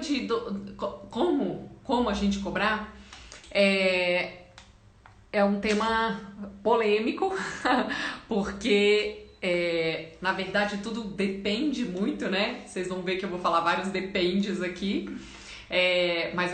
tema como a gente cobrar é um tema polêmico, porque na verdade tudo depende muito, né? Vocês vão ver que eu vou falar vários dependes aqui, mas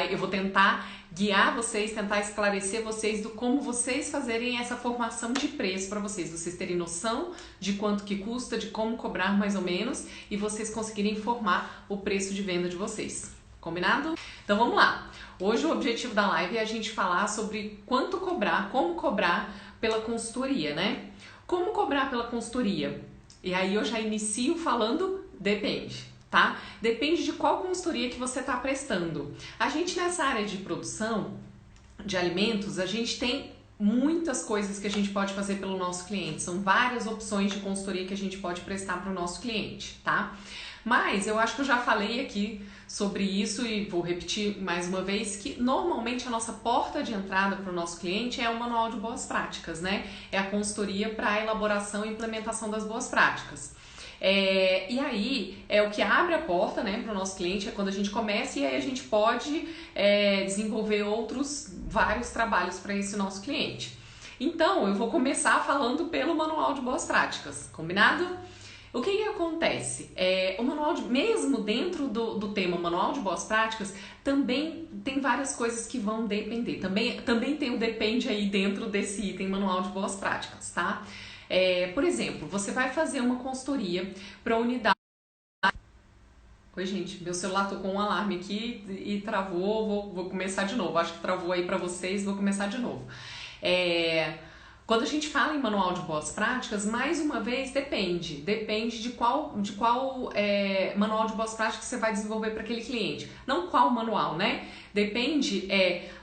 eu vou tentar guiar vocês, tentar esclarecer vocês do como vocês fazerem essa formação de preço para vocês terem noção de quanto que custa, de como cobrar mais ou menos, e vocês conseguirem formar o preço de venda de vocês. Combinado? Então vamos lá. Hoje o objetivo da live é a gente falar sobre quanto cobrar, como cobrar pela consultoria, né? Como cobrar pela consultoria? E aí eu já inicio falando depende. Tá? Depende de qual consultoria que você está prestando. A gente nessa área de produção de alimentos, a gente tem muitas coisas que a gente pode fazer pelo nosso cliente. São várias opções de consultoria que a gente pode prestar para o nosso cliente, tá? Mas eu acho que eu já falei aqui sobre isso e vou repetir mais uma vez que normalmente a nossa porta de entrada para o nosso cliente é o manual de boas práticas, né? É a consultoria para a elaboração e implementação das boas práticas. E aí é o que abre a porta, né, para o nosso cliente, é quando a gente começa, e aí a gente pode desenvolver vários trabalhos para esse nosso cliente. Então eu vou começar falando pelo manual de boas práticas, combinado? O que acontece? O manual mesmo dentro do tema manual de boas práticas, também tem várias coisas que vão depender. Também tem o depende aí dentro desse item manual de boas práticas, tá? Por exemplo, você vai fazer uma consultoria para unidade. Oi, gente, meu celular tocou um alarme aqui e travou. Vou começar de novo. Acho que travou aí para vocês, vou começar de novo. Quando a gente fala em manual de boas práticas, mais uma vez depende de qual manual de boas práticas você vai desenvolver para aquele cliente. Não qual manual, né? Depende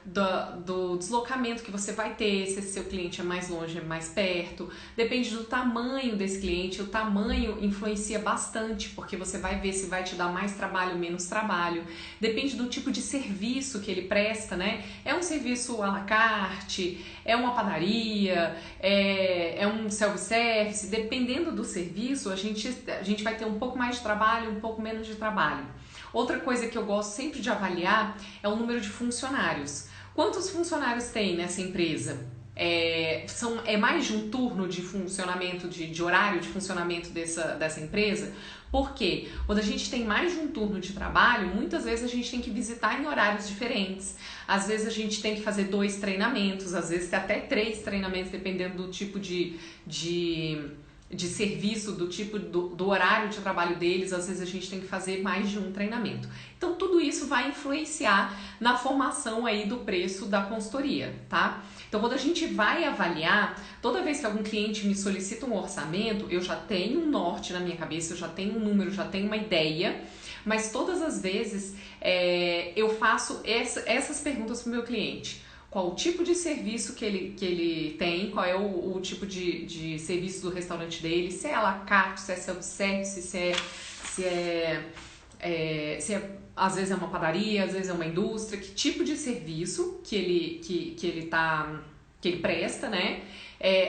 do deslocamento que você vai ter, se esse seu cliente é mais longe, é mais perto. Depende do tamanho desse cliente. O tamanho influencia bastante, porque você vai ver se vai te dar mais trabalho ou menos trabalho. Depende do tipo de serviço que ele presta, né? É um serviço à la carte, é uma padaria, é um self-service. Dependendo do serviço, a gente vai ter um pouco mais de trabalho, um pouco menos de trabalho. Outra coisa que eu gosto sempre de avaliar é o número de funcionários. Quantos funcionários tem nessa empresa? É mais de um turno de funcionamento, de horário de funcionamento dessa empresa? Porque quando a gente tem mais de um turno de trabalho, muitas vezes a gente tem que visitar em horários diferentes. Às vezes a gente tem que fazer 2 treinamentos, às vezes até 3 treinamentos, dependendo do tipo de serviço, do tipo do horário de trabalho deles. Às vezes a gente tem que fazer mais de um treinamento. Então tudo isso vai influenciar na formação aí do preço da consultoria, tá? Então quando a gente vai avaliar, toda vez que algum cliente me solicita um orçamento, eu já tenho um norte na minha cabeça, eu já tenho um número, já tenho uma ideia, mas todas as vezes eu faço essas perguntas para o meu cliente. Qual o tipo de serviço que ele tem, qual é o tipo de serviço do restaurante dele, se é à la carte, se é self-service, se às vezes é uma padaria, às vezes é uma indústria, que tipo de serviço que ele presta, né?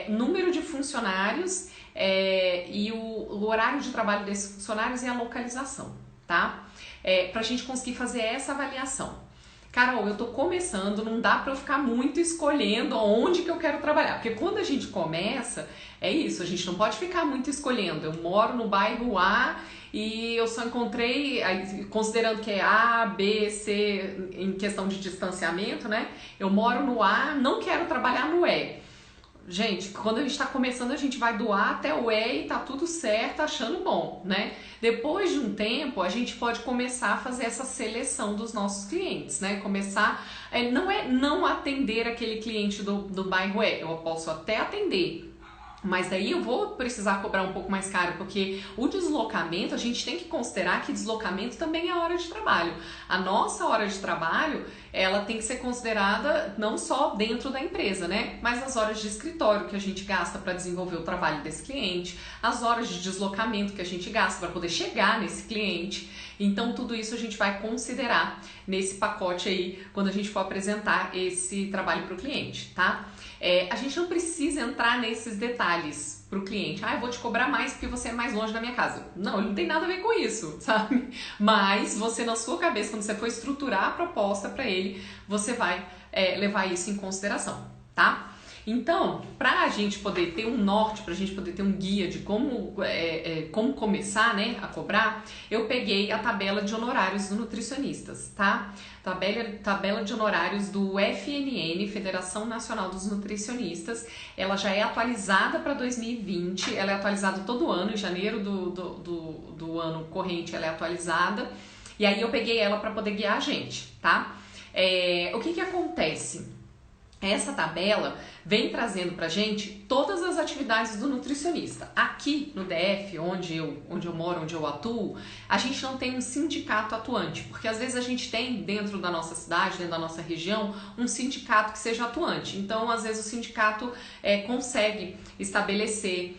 Número de funcionários e o horário de trabalho desses funcionários e a localização, tá? Pra gente conseguir fazer essa avaliação. Carol, eu tô começando, não dá pra eu ficar muito escolhendo onde que eu quero trabalhar, porque quando a gente começa, é isso, a gente não pode ficar muito escolhendo. Eu moro no bairro A e eu só encontrei, considerando que é A, B, C, em questão de distanciamento, né? Eu moro no A, não quero trabalhar no E. Gente, quando a gente está começando, a gente vai do A até o E e tá tudo certo, achando bom, né? Depois de um tempo, a gente pode começar a fazer essa seleção dos nossos clientes, né? Começar, não é não atender aquele cliente do bairro E, eu posso até atender, mas daí eu vou precisar cobrar um pouco mais caro, porque o deslocamento, a gente tem que considerar que deslocamento também é hora de trabalho. A nossa hora de trabalho, ela tem que ser considerada não só dentro da empresa, né? Mas as horas de escritório que a gente gasta para desenvolver o trabalho desse cliente, as horas de deslocamento que a gente gasta para poder chegar nesse cliente. Então tudo isso a gente vai considerar nesse pacote aí quando a gente for apresentar esse trabalho para o cliente, tá? A gente não precisa entrar nesses detalhes para o cliente. Eu vou te cobrar mais porque você é mais longe da minha casa. Não, ele não tem nada a ver com isso, sabe? Mas você na sua cabeça, quando você for estruturar a proposta para ele, você vai levar isso em consideração, tá? Então, para a gente poder ter um norte, para a gente poder ter um guia de como começar, né, a cobrar, eu peguei a tabela de honorários dos nutricionistas, tá? Tabela de honorários do FNN, Federação Nacional dos Nutricionistas. Ela já é atualizada para 2020, ela é atualizada todo ano, em janeiro do ano corrente ela é atualizada. E aí eu peguei ela para poder guiar a gente, tá? O que acontece? Essa tabela vem trazendo pra gente todas as atividades do nutricionista. Aqui no DF, onde eu moro, onde eu atuo, a gente não tem um sindicato atuante, porque às vezes a gente tem dentro da nossa cidade, dentro da nossa região, um sindicato que seja atuante. Então, às vezes o sindicato consegue estabelecer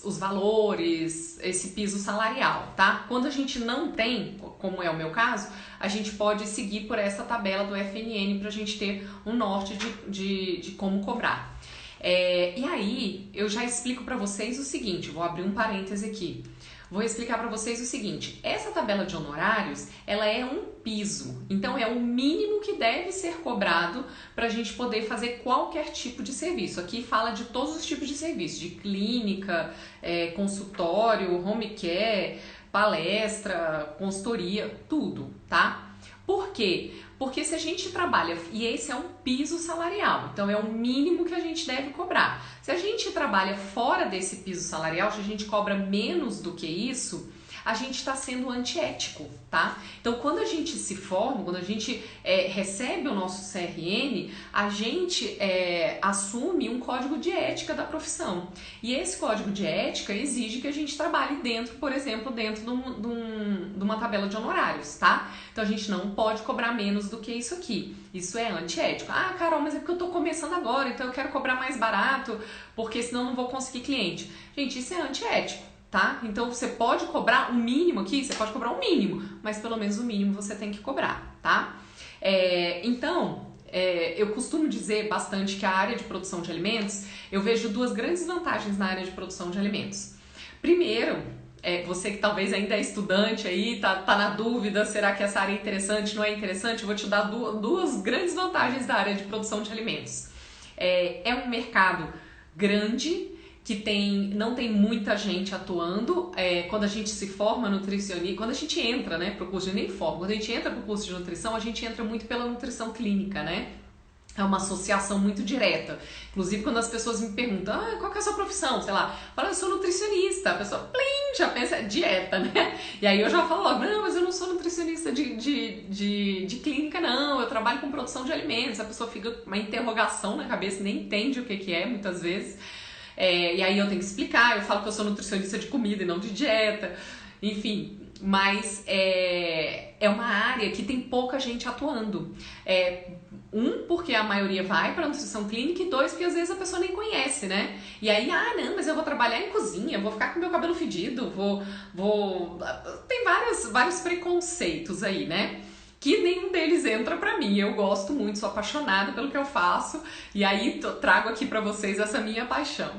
os valores, esse piso salarial, tá? Quando a gente não tem, como é o meu caso, a gente pode seguir por essa tabela do FNN para a gente ter um norte de como cobrar. E aí, eu já explico para vocês o seguinte, vou abrir um parêntese aqui. Vou explicar para vocês o seguinte, essa tabela de honorários, ela é um piso, então é o mínimo que deve ser cobrado para a gente poder fazer qualquer tipo de serviço. Aqui fala de todos os tipos de serviço, de clínica, consultório, home care, palestra, consultoria, tudo, tá? Por quê? Porque se a gente trabalha, e esse é um piso salarial, então é o mínimo que a gente deve cobrar. Se a gente trabalha fora desse piso salarial, se a gente cobra menos do que isso, a gente está sendo antiético, tá? Então, quando a gente se forma, quando a gente recebe o nosso CRN, a gente assume um código de ética da profissão. E esse código de ética exige que a gente trabalhe dentro, por exemplo, dentro de uma tabela de honorários, tá? Então, a gente não pode cobrar menos do que isso aqui. Isso é antiético. Carol, mas é porque eu tô começando agora, então eu quero cobrar mais barato, porque senão eu não vou conseguir cliente. Gente, isso é antiético. Tá? Então você pode cobrar o mínimo aqui, você pode cobrar o mínimo, mas pelo menos o mínimo você tem que cobrar, tá? Eu costumo dizer bastante que a área de produção de alimentos, eu vejo duas grandes vantagens na área de produção de alimentos. Primeiro, você que talvez ainda é estudante aí, tá na dúvida, será que essa área é interessante, não é interessante? Eu vou te dar duas grandes vantagens da área de produção de alimentos. É um mercado grande, que não tem muita gente atuando. Quando a gente se forma nutricionista, quando a gente entra, né, pro curso de nem forma, quando a gente entra pro curso de nutrição, a gente entra muito pela nutrição clínica, né? É uma associação muito direta. Inclusive, quando as pessoas me perguntam, qual que é a sua profissão? Sei lá, fala, eu sou nutricionista. A pessoa, plim, já pensa, dieta, né? E aí eu já falo logo, não, mas eu não sou nutricionista de clínica, não. Eu trabalho com produção de alimentos. A pessoa fica com uma interrogação na cabeça, nem entende o que é, muitas vezes. E aí eu tenho que explicar, eu falo que eu sou nutricionista de comida e não de dieta, enfim, mas é uma área que tem pouca gente atuando. Porque a maioria vai para nutrição clínica, e dois, porque às vezes a pessoa nem conhece, né? E aí, não, mas eu vou trabalhar em cozinha, vou ficar com meu cabelo fedido, tem vários preconceitos aí, né? Que nenhum deles entra pra mim. Eu gosto muito, sou apaixonada pelo que eu faço, e aí trago aqui pra vocês essa minha paixão.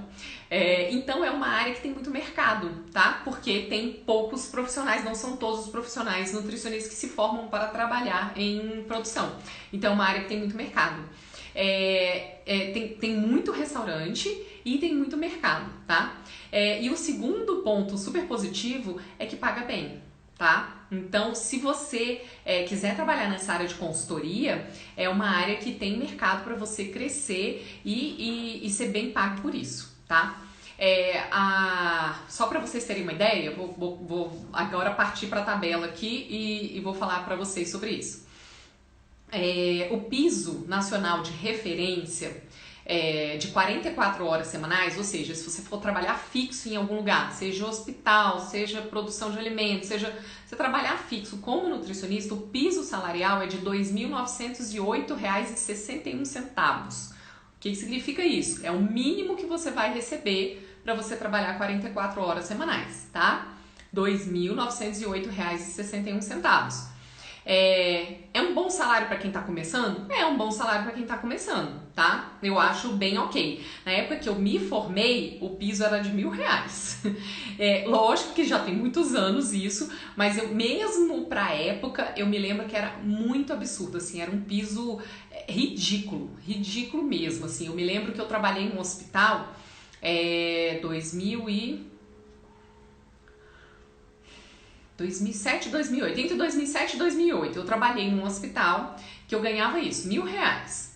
Então é uma área que tem muito mercado, tá? Porque tem poucos profissionais, não são todos os profissionais nutricionistas que se formam para trabalhar em produção. Então é uma área que tem muito mercado. Tem muito restaurante e tem muito mercado, tá? E o segundo ponto super positivo é que paga bem, tá? Então, se você quiser trabalhar nessa área de consultoria, é uma área que tem mercado para você crescer e ser bem pago por isso, tá? Só para vocês terem uma ideia, eu vou agora partir para a tabela aqui e vou falar para vocês sobre isso. O piso nacional de referência de 44 horas semanais, ou seja, se você for trabalhar fixo em algum lugar, seja hospital, seja produção de alimentos, seja você trabalhar fixo como nutricionista, o piso salarial é de R$ 2.908,61. O que significa isso? É o mínimo que você vai receber para você trabalhar 44 horas semanais, tá? R$ 2.908,61. É um bom salário para quem tá começando? É um bom salário para quem tá começando, tá? Eu acho bem ok. Na época que eu me formei, o piso era de R$ 1.000. Lógico que já tem muitos anos isso, mas eu mesmo pra época, eu me lembro que era muito absurdo, assim, era um piso ridículo mesmo, assim. Eu me lembro que eu trabalhei em um hospital, 2007, 2008, entre 2007 e 2008, eu trabalhei num hospital que eu ganhava isso, R$ 1.000.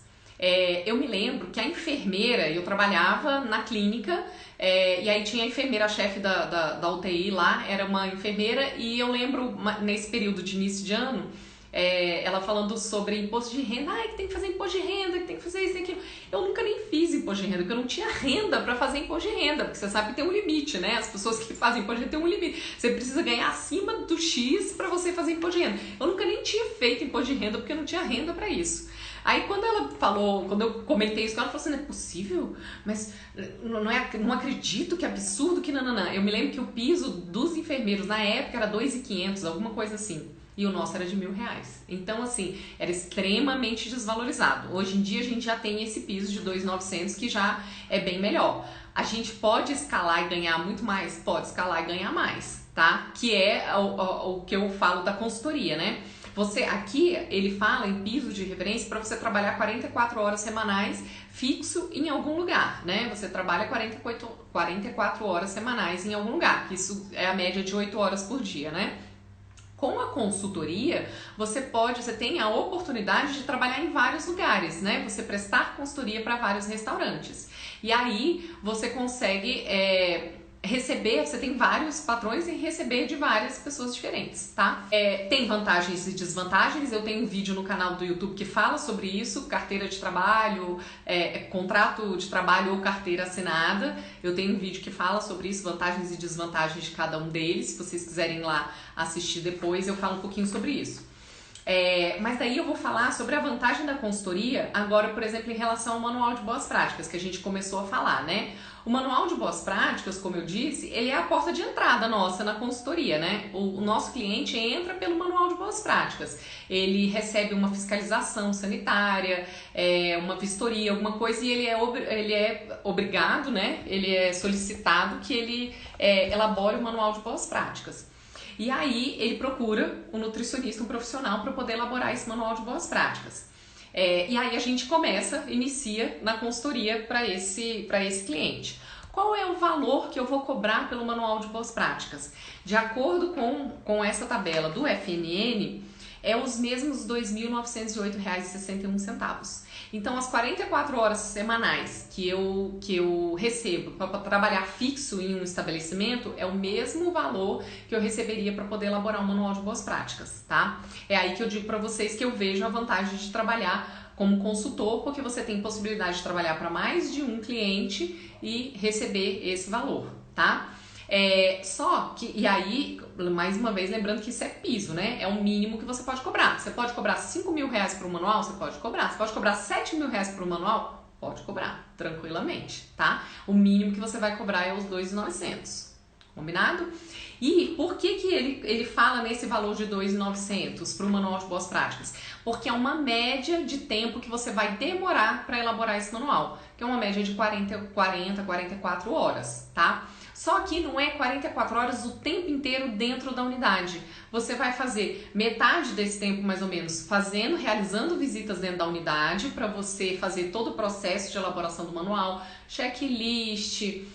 Eu me lembro que a enfermeira, eu trabalhava na clínica, e aí tinha a enfermeira-chefe da UTI lá, era uma enfermeira, e eu lembro nesse período de início de ano, ela falando sobre imposto de renda, que tem que fazer imposto de renda, que tem que fazer isso e aquilo. Eu nunca nem fiz imposto de renda, porque eu não tinha renda para fazer imposto de renda, porque você sabe que tem um limite, né? As pessoas que fazem imposto de renda tem um limite. Você precisa ganhar acima do X para você fazer imposto de renda. Eu nunca nem tinha feito imposto de renda, porque eu não tinha renda para isso. Aí quando ela falou, quando eu comentei isso, ela falou assim, não é possível, mas não acredito, que absurdo, que nananã. Eu me lembro que o piso dos enfermeiros na época era 2.500, alguma coisa assim. E o nosso era de R$ 1.000. Então, assim, era extremamente desvalorizado. Hoje em dia a gente já tem esse piso de 2.900, que já é bem melhor. A gente pode escalar e ganhar muito mais? Pode escalar e ganhar mais, tá? Que é o que eu falo da consultoria, né? Aqui ele fala em piso de referência para você trabalhar 44 horas semanais fixo em algum lugar, né? Você trabalha 44 horas semanais em algum lugar, que isso é a média de 8 horas por dia, né? Com a consultoria, você tem a oportunidade de trabalhar em vários lugares, né? Você prestar consultoria para vários restaurantes. E aí você consegue receber, você tem vários patrões e receber de várias pessoas diferentes, tá? Tem vantagens e desvantagens, eu tenho um vídeo no canal do YouTube que fala sobre isso, carteira de trabalho, contrato de trabalho ou carteira assinada, eu tenho um vídeo que fala sobre isso, vantagens e desvantagens de cada um deles, se vocês quiserem lá assistir depois, eu falo um pouquinho sobre isso. Mas daí eu vou falar sobre a vantagem da consultoria agora, por exemplo, em relação ao manual de boas práticas, que a gente começou a falar, né? O manual de boas práticas, como eu disse, ele é a porta de entrada nossa na consultoria, né? O nosso cliente entra pelo manual de boas práticas. Ele recebe uma fiscalização sanitária, uma vistoria, alguma coisa, e ele é obrigado, né? Ele é solicitado que ele elabore o manual de boas práticas. E aí ele procura um nutricionista, um profissional, para poder elaborar esse manual de boas práticas. E aí a gente inicia na consultoria para esse cliente. Qual é o valor que eu vou cobrar pelo manual de boas práticas? De acordo com essa tabela do FNN, é os mesmos R$ 2.908,61. Então, as 44 horas semanais que eu recebo para trabalhar fixo em um estabelecimento é o mesmo valor que eu receberia para poder elaborar um manual de boas práticas, tá? É aí que eu digo para vocês que eu vejo a vantagem de trabalhar como consultor, porque você tem possibilidade de trabalhar para mais de um cliente e receber esse valor, tá? E aí, mais uma vez, lembrando que isso é piso, né? É o mínimo que você pode cobrar. Você pode cobrar R$ 5.000 por um manual? Você pode cobrar. Você pode cobrar R$ 7.000 por um manual? Pode cobrar, tranquilamente, tá? O mínimo que você vai cobrar é os R$ 2.900. Combinado? E por que ele fala nesse valor de R$ 2.900 para o manual de boas práticas? Porque é uma média de tempo que você vai demorar para elaborar esse manual, que é uma média de 44 horas, tá? Só que não é 44 horas o tempo inteiro dentro da unidade. Você vai fazer metade desse tempo, mais ou menos, realizando visitas dentro da unidade para você fazer todo o processo de elaboração do manual, checklist,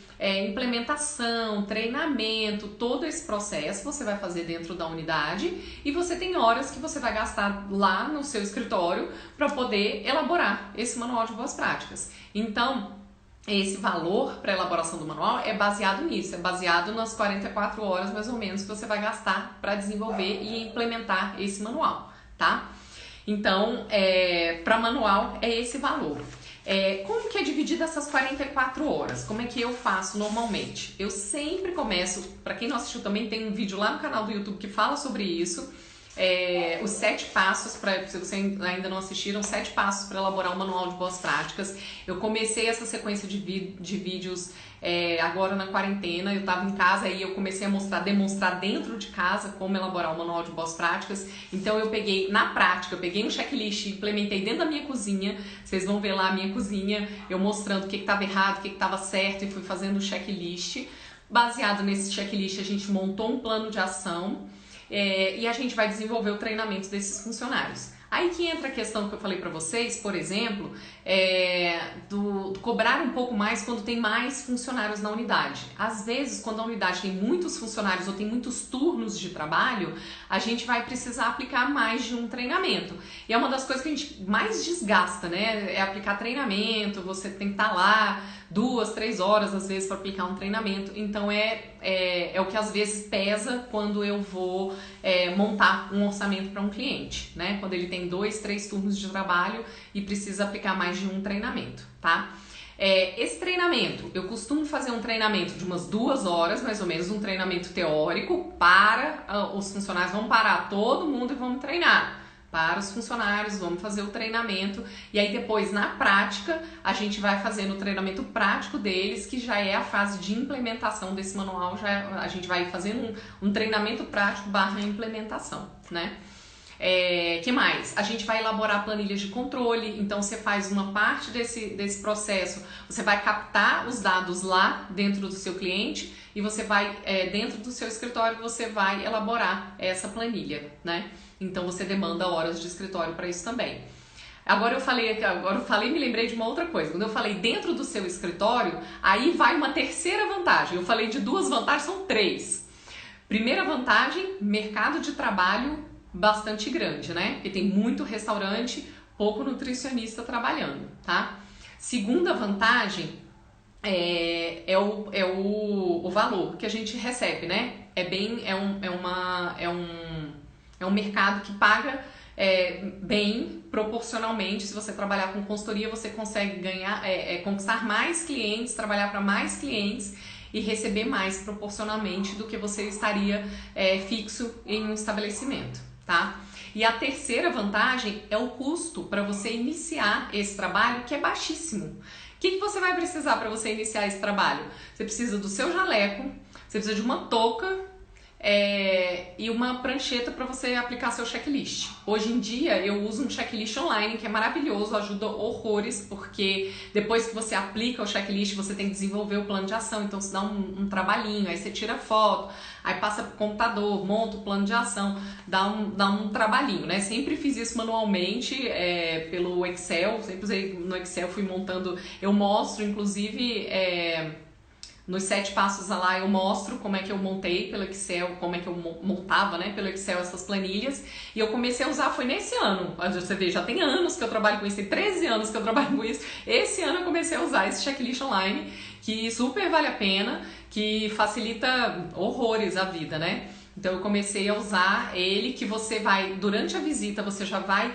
implementação, treinamento, todo esse processo você vai fazer dentro da unidade e você tem horas que você vai gastar lá no seu escritório para poder elaborar esse manual de boas práticas. Então, esse valor para elaboração do manual é baseado nisso, é baseado nas 44 horas mais ou menos que você vai gastar para desenvolver e implementar esse manual, tá? Então, para manual é esse valor. Como que é dividida essas 44 horas? Como é que eu faço normalmente? Eu sempre começo, para quem não assistiu também, tem um vídeo lá no canal do YouTube que fala sobre isso. os 7 passos, se você ainda não assistiram, 7 passos para elaborar um manual de boas práticas. Eu comecei essa sequência de vídeos agora na quarentena. Eu estava em casa e eu comecei a demonstrar dentro de casa como elaborar um manual de boas práticas. Então eu peguei, na prática, eu peguei um checklist e implementei dentro da minha cozinha. Vocês vão ver lá a minha cozinha, eu mostrando o que estava errado, o que estava certo, e fui fazendo o checklist. Baseado nesse checklist, a gente montou um plano de ação. E a gente vai desenvolver o treinamento desses funcionários. Aí que entra a questão que eu falei para vocês, por exemplo, do cobrar um pouco mais quando tem mais funcionários na unidade. Às vezes, quando a unidade tem muitos funcionários ou tem muitos turnos de trabalho, a gente vai precisar aplicar mais de um treinamento. E é uma das coisas que a gente mais desgasta, né? É aplicar treinamento, você tem que estar lá 2, 3 horas às vezes para aplicar um treinamento. Então é o que às vezes pesa quando eu vou montar um orçamento para um cliente, né? Quando ele tem 2, 3 turnos de trabalho e precisa aplicar mais de um treinamento, tá? Esse treinamento, eu costumo fazer um treinamento de umas 2 horas, mais ou menos, um treinamento teórico para os funcionários. Vamos parar todo mundo e vamos treinar. Para os funcionários, vamos fazer o treinamento e aí depois na prática a gente vai fazendo o treinamento prático deles, que já é a fase de implementação desse manual. A gente vai fazendo um treinamento prático / implementação, né? Que mais? A gente vai elaborar planilhas de controle. Então você faz uma parte desse processo, você vai captar os dados lá dentro do seu cliente e você vai, dentro do seu escritório, você vai elaborar essa planilha, né? Então você demanda horas de escritório para isso também. Agora eu falei e me lembrei de uma outra coisa. Quando eu falei dentro do seu escritório, aí vai uma terceira vantagem. Eu falei de 2 vantagens, são 3. Primeira vantagem, mercado de trabalho bastante grande, né? Porque tem muito restaurante, pouco nutricionista trabalhando, tá? Segunda vantagem é o valor que a gente recebe, né? É um mercado que paga bem proporcionalmente. Se você trabalhar com consultoria, você consegue conquistar mais clientes, trabalhar para mais clientes e receber mais proporcionalmente do que você estaria fixo em um estabelecimento, tá? E a terceira vantagem é o custo para você iniciar esse trabalho, que é baixíssimo. O que você vai precisar para você iniciar esse trabalho? Você precisa do seu jaleco, você precisa de uma touca, e uma prancheta para você aplicar seu checklist. Hoje em dia eu uso um checklist online que é maravilhoso, ajuda horrores, porque depois que você aplica o checklist você tem que desenvolver o plano de ação, então você dá um trabalhinho, aí você tira foto, aí passa pro computador, monta o plano de ação, dá um trabalhinho, né? Sempre fiz isso manualmente pelo Excel, sempre usei no Excel, fui montando, eu mostro inclusive nos 7 passos lá eu mostro como é que eu montei pelo Excel, como é que eu montava, né, pelo Excel essas planilhas, e eu comecei a usar foi nesse ano. Você vê, já tem anos que eu trabalho com isso, tem 13 anos que eu trabalho com isso. Esse ano eu comecei a usar esse checklist online, que super vale a pena, que facilita horrores a vida, né? Então eu comecei a usar ele, que você vai, durante a visita, você já vai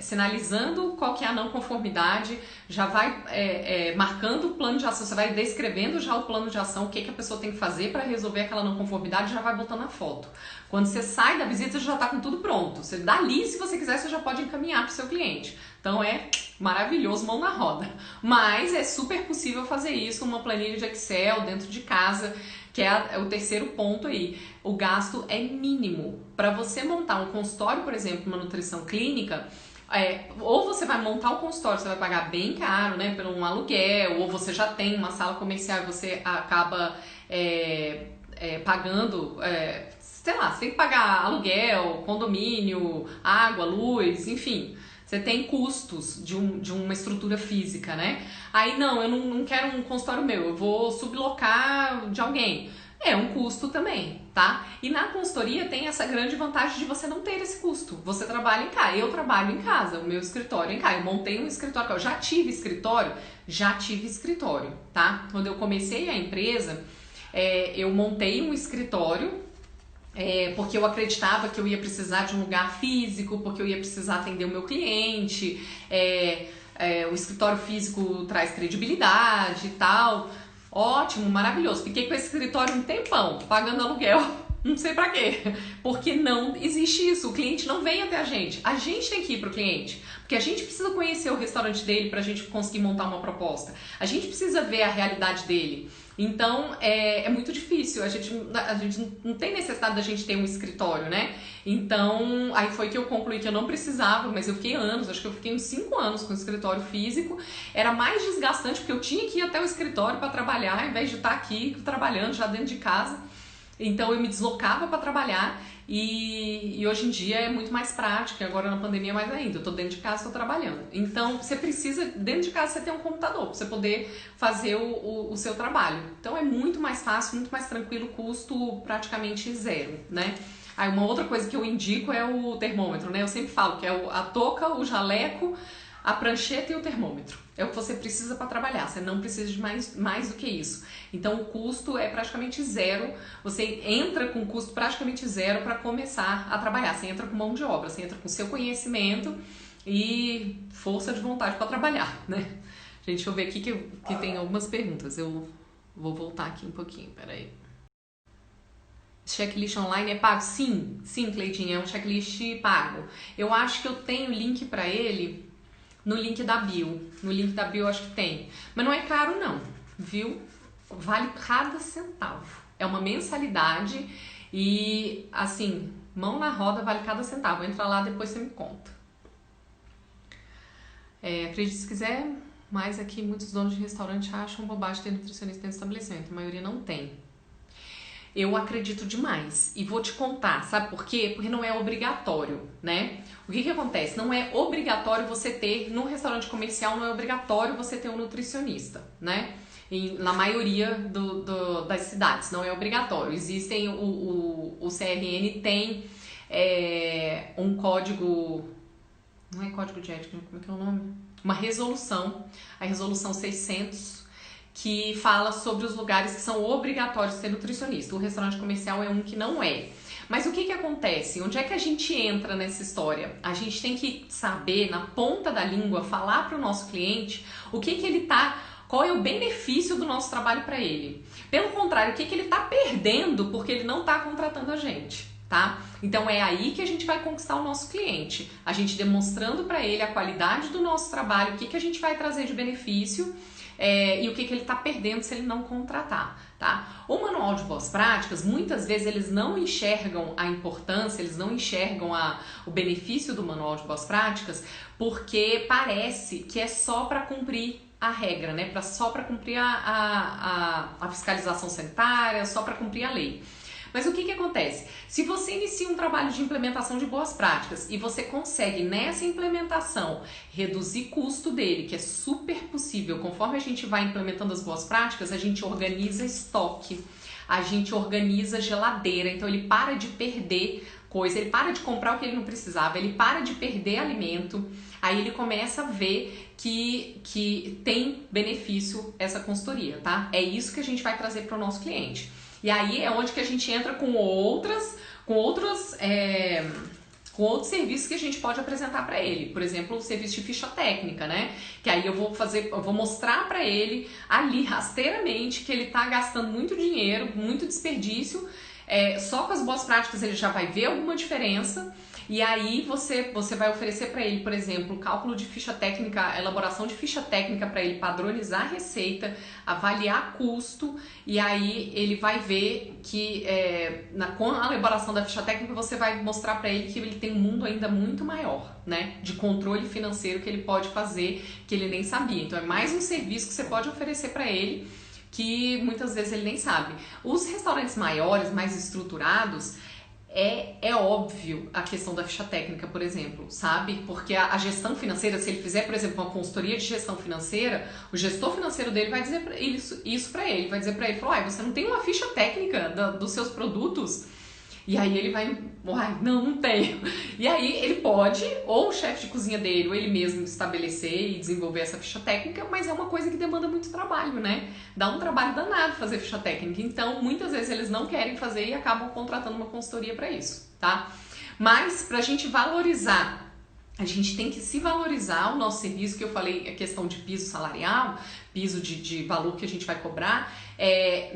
sinalizando qual que é a não conformidade, já vai marcando o plano de ação, você vai descrevendo já o plano de ação, o que a pessoa tem que fazer para resolver aquela não conformidade, já vai botando a foto. Quando você sai da visita, você já está com tudo pronto. Você dali, se você quiser, você já pode encaminhar para o seu cliente. Então é maravilhoso, mão na roda. Mas é super possível fazer isso, uma planilha de Excel dentro de casa, que é o terceiro ponto aí. O gasto é mínimo. Para você montar um consultório, por exemplo, uma nutrição clínica, ou você vai montar o consultório, você vai pagar bem caro, né, por um aluguel, ou você já tem uma sala comercial e você acaba pagando, sei lá, você tem que pagar aluguel, condomínio, água, luz, enfim. Você tem custos de uma estrutura física, né? Aí não, eu não quero um consultório meu, eu vou sublocar de alguém. É um custo também, tá? E na consultoria tem essa grande vantagem de você não ter esse custo. Você trabalha em casa, eu trabalho em casa, o meu escritório é em casa. Eu montei um escritório, eu já tive escritório, tá? Quando eu comecei a empresa, eu montei um escritório, porque eu acreditava que eu ia precisar de um lugar físico, porque eu ia precisar atender o meu cliente, o escritório físico traz credibilidade e tal. Ótimo, maravilhoso. Fiquei com esse escritório um tempão, pagando aluguel Não sei pra quê. Porque não existe isso. O cliente não vem até a gente. A gente tem que ir pro cliente. Porque a gente precisa conhecer o restaurante dele pra gente conseguir montar uma proposta. A gente precisa ver a realidade dele. Então, é muito difícil. A gente não tem necessidade da gente ter um escritório, né? Então, aí foi que eu concluí que eu não precisava, mas eu fiquei anos, acho que eu fiquei uns 5 anos com o escritório físico. Era mais desgastante porque eu tinha que ir até o escritório para trabalhar, ao invés de estar aqui trabalhando já dentro de casa. Então, eu me deslocava para trabalhar e hoje em dia é muito mais prático, e agora na pandemia mais ainda. Eu tô dentro de casa, estou trabalhando. Então, você precisa, dentro de casa, você ter um computador para você poder fazer o seu trabalho. Então, é muito mais fácil, muito mais tranquilo, custo praticamente zero, né? Aí, uma outra coisa que eu indico é o termômetro, né? Eu sempre falo que é a touca, o jaleco, a prancheta e o termômetro. É o que você precisa para trabalhar, você não precisa de mais do que isso. Então o custo é praticamente zero, você entra com custo praticamente zero para começar a trabalhar. Você entra com mão de obra, você entra com seu conhecimento e força de vontade para trabalhar, né? Gente, deixa eu ver aqui que tem algumas perguntas. Eu vou voltar aqui um pouquinho, peraí. Checklist online é pago? Sim, Cleitinho, é um checklist pago. Eu acho que eu tenho link para ele no link da bio. No link da bio eu acho que tem. Mas não é caro não, viu? Vale cada centavo. É uma mensalidade e, assim, mão na roda vale cada centavo. Entra lá, depois você me conta. Acredite se quiser, mas aqui muitos donos de restaurante acham bobagem ter nutricionista dentro do estabelecimento. A maioria não tem. Eu acredito demais e vou te contar, sabe por quê? Porque não é obrigatório, né? O que acontece? Não é obrigatório você ter, no restaurante comercial não é obrigatório você ter um nutricionista, né? Na maioria das cidades não é obrigatório. Existem, o CRN tem um código, não é código de ética, como é que é o nome? Uma resolução, a resolução 600, que fala sobre os lugares que são obrigatórios ter nutricionista. O restaurante comercial é um que não é. Mas o que acontece? Onde é que a gente entra nessa história? A gente tem que saber, na ponta da língua, falar para o nosso cliente o que ele tá, qual é o benefício do nosso trabalho para ele. Pelo contrário, o que ele tá perdendo porque ele não tá contratando a gente, tá? Então é aí que a gente vai conquistar o nosso cliente. A gente demonstrando para ele a qualidade do nosso trabalho, o que a gente vai trazer de benefício, e o que ele está perdendo se ele não contratar, tá? O manual de boas práticas, muitas vezes eles não enxergam a importância, eles não enxergam o benefício do manual de boas práticas, porque parece que é só para cumprir a regra, né? Só para cumprir a fiscalização sanitária, só para cumprir a lei. Mas o que acontece? Se você inicia um trabalho de implementação de boas práticas e você consegue nessa implementação reduzir custo dele, que é super possível, conforme a gente vai implementando as boas práticas, a gente organiza estoque, a gente organiza geladeira, então ele para de perder coisa, ele para de comprar o que ele não precisava, ele para de perder alimento, aí ele começa a ver que tem benefício essa consultoria, tá? É isso que a gente vai trazer para o nosso cliente. E aí é onde que a gente entra com outros serviços que a gente pode apresentar para ele. Por exemplo, o serviço de ficha técnica, né? Que aí eu vou mostrar para ele ali rasteiramente que ele tá gastando muito dinheiro, muito desperdício. Só com as boas práticas ele já vai ver alguma diferença. E aí você vai oferecer para ele, por exemplo, cálculo de ficha técnica, elaboração de ficha técnica para ele padronizar a receita, avaliar custo, e aí ele vai ver que com a elaboração da ficha técnica você vai mostrar para ele que ele tem um mundo ainda muito maior, né, de controle financeiro que ele pode fazer, que ele nem sabia. Então é mais um serviço que você pode oferecer para ele, que muitas vezes ele nem sabe. Os restaurantes maiores, mais estruturados, é óbvio a questão da ficha técnica, por exemplo, sabe? Porque a gestão financeira, se ele fizer, por exemplo, uma consultoria de gestão financeira, o gestor financeiro dele vai dizer isso pra ele, vai dizer pra ele, você não tem uma ficha técnica dos seus produtos? E aí ele vai, não tenho. E aí ele pode, ou o chefe de cozinha dele, ou ele mesmo estabelecer e desenvolver essa ficha técnica, mas é uma coisa que demanda muito trabalho, né? Dá um trabalho danado fazer ficha técnica. Então, muitas vezes eles não querem fazer e acabam contratando uma consultoria para isso, tá? Mas, pra gente valorizar, a gente tem que se valorizar o nosso serviço, que eu falei, a questão de piso salarial, piso de valor que a gente vai cobrar,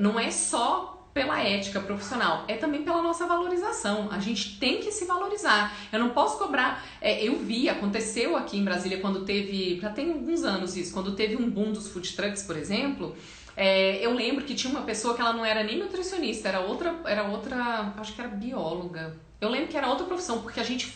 não é só pela ética profissional, é também pela nossa valorização. A gente tem que se valorizar. Eu não posso cobrar. Aconteceu aqui em Brasília quando teve, já tem alguns anos isso, quando teve um boom dos food trucks, por exemplo. Eu lembro que tinha uma pessoa que ela não era nem nutricionista, era outra, acho que era bióloga. Eu lembro que era outra profissão, porque a gente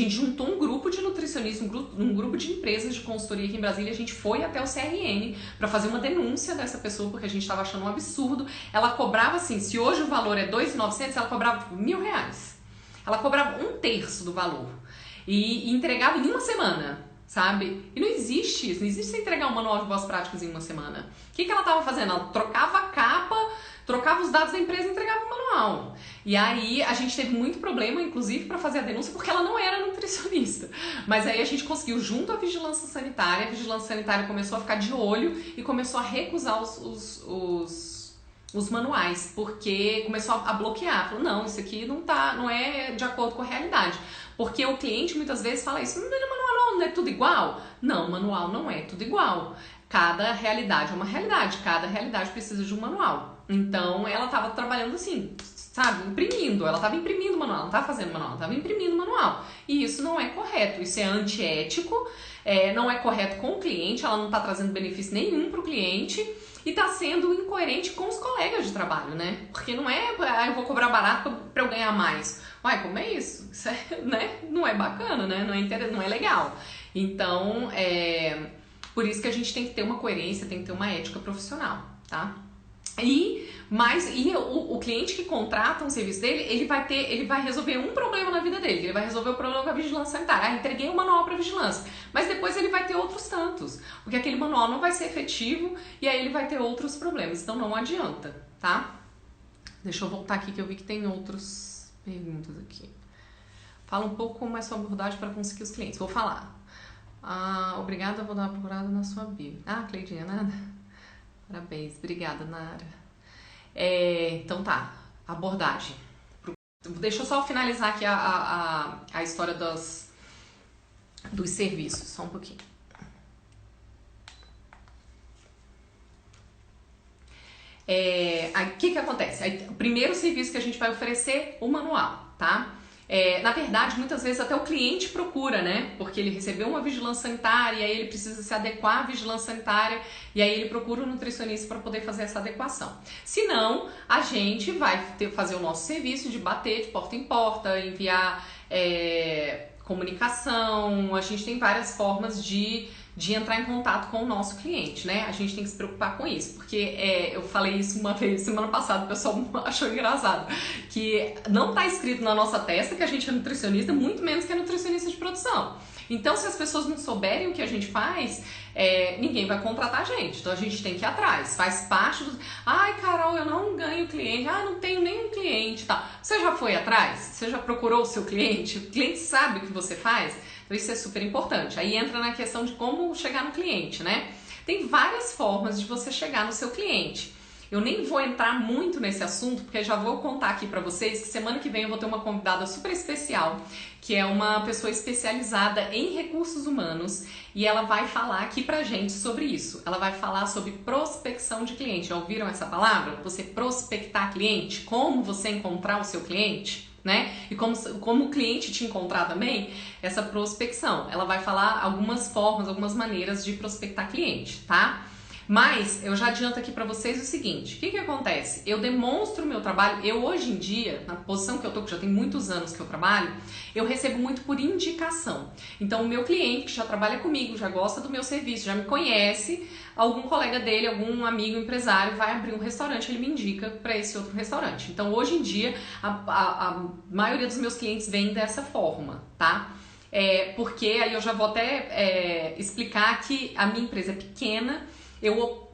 juntou um grupo de nutricionistas, um grupo de empresas de consultoria aqui em Brasília, a gente foi até o CRN para fazer uma denúncia dessa pessoa, porque a gente estava achando um absurdo. Ela cobrava assim, se hoje o valor é R$2.900, ela cobrava tipo R$1.000. Ela cobrava 1/3 do valor e entregava em uma semana. Sabe? E não existe isso, não existe você entregar um manual de boas práticas em uma semana. O que ela estava fazendo? Ela trocava a capa, trocava os dados da empresa e entregava o manual. E aí a gente teve muito problema, inclusive, para fazer a denúncia, porque ela não era nutricionista. Mas aí a gente conseguiu, junto à vigilância sanitária, a vigilância sanitária começou a ficar de olho e começou a recusar os manuais, porque começou a bloquear. Falou, não, isso aqui não é de acordo com a realidade. Porque o cliente muitas vezes fala isso, não é manual, não é tudo igual? Não, manual não é tudo igual. Cada realidade é uma realidade, cada realidade precisa de um manual. Então ela estava trabalhando assim, sabe, imprimindo, ela estava imprimindo o manual, não estava fazendo manual, ela estava imprimindo o manual. E isso não é correto, isso é antiético, não é correto com o cliente, ela não está trazendo benefício nenhum para o cliente. E tá sendo incoerente com os colegas de trabalho, né? Porque não é, eu vou cobrar barato pra eu ganhar mais. Uai, como é isso? Isso né? Não é bacana, né? Não é legal. Então, por isso que a gente tem que ter uma coerência, tem que ter uma ética profissional, tá? O cliente que contrata um serviço dele, ele vai resolver um problema na vida dele, ele vai resolver o problema com a vigilância sanitária. Entreguei um manual para vigilância, mas depois ele vai ter outros tantos, porque aquele manual não vai ser efetivo e aí ele vai ter outros problemas, então não adianta, tá? Deixa eu voltar aqui que eu vi que tem outras perguntas aqui. Fala um pouco como é a sua abordagem para conseguir os clientes. Vou falar. Obrigada, vou dar uma procurada na sua bio. Cleidinha, nada? Parabéns, obrigada, Nara. Então tá, abordagem. Deixa eu só finalizar aqui a história dos serviços, só um pouquinho. O que acontece? O primeiro serviço que a gente vai oferecer, o manual, tá? Na verdade, muitas vezes até o cliente procura, né? Porque ele recebeu uma vigilância sanitária e aí ele precisa se adequar à vigilância sanitária e aí ele procura um nutricionista para poder fazer essa adequação. Se não, a gente vai fazer o nosso serviço de bater de porta em porta, enviar comunicação, a gente tem várias formas de entrar em contato com o nosso cliente, né? A gente tem que se preocupar com isso, porque eu falei isso uma vez, semana passada, o pessoal achou engraçado, que não tá escrito na nossa testa que a gente é nutricionista, muito menos que é nutricionista de produção. Então, se as pessoas não souberem o que a gente faz, ninguém vai contratar a gente. Então, a gente tem que ir atrás. Faz parte do... Ai, Carol, eu não ganho cliente. Não tenho nenhum cliente. Tá. Você já foi atrás? Você já procurou o seu cliente? O cliente sabe o que você faz? Então, isso é super importante. Aí entra na questão de como chegar no cliente, né? Tem várias formas de você chegar no seu cliente. Eu nem vou entrar muito nesse assunto, porque já vou contar aqui pra vocês que semana que vem eu vou ter uma convidada super especial, que é uma pessoa especializada em recursos humanos, e ela vai falar aqui pra gente sobre isso. Ela vai falar sobre prospecção de cliente. Já ouviram essa palavra? Você prospectar cliente? Como você encontrar o seu cliente? Né? E como o cliente te encontrar também, essa prospecção. Ela vai falar algumas formas, algumas maneiras de prospectar cliente, tá? Mas eu já adianto aqui pra vocês o seguinte, o que acontece? Eu demonstro o meu trabalho, eu hoje em dia, na posição que eu tô, que já tem muitos anos que eu trabalho, eu recebo muito por indicação. Então o meu cliente que já trabalha comigo, já gosta do meu serviço, já me conhece, algum colega dele, algum amigo empresário vai abrir um restaurante, ele me indica para esse outro restaurante. Então hoje em dia a maioria dos meus clientes vem dessa forma, tá? Porque aí eu já vou até explicar que a minha empresa é pequena. Eu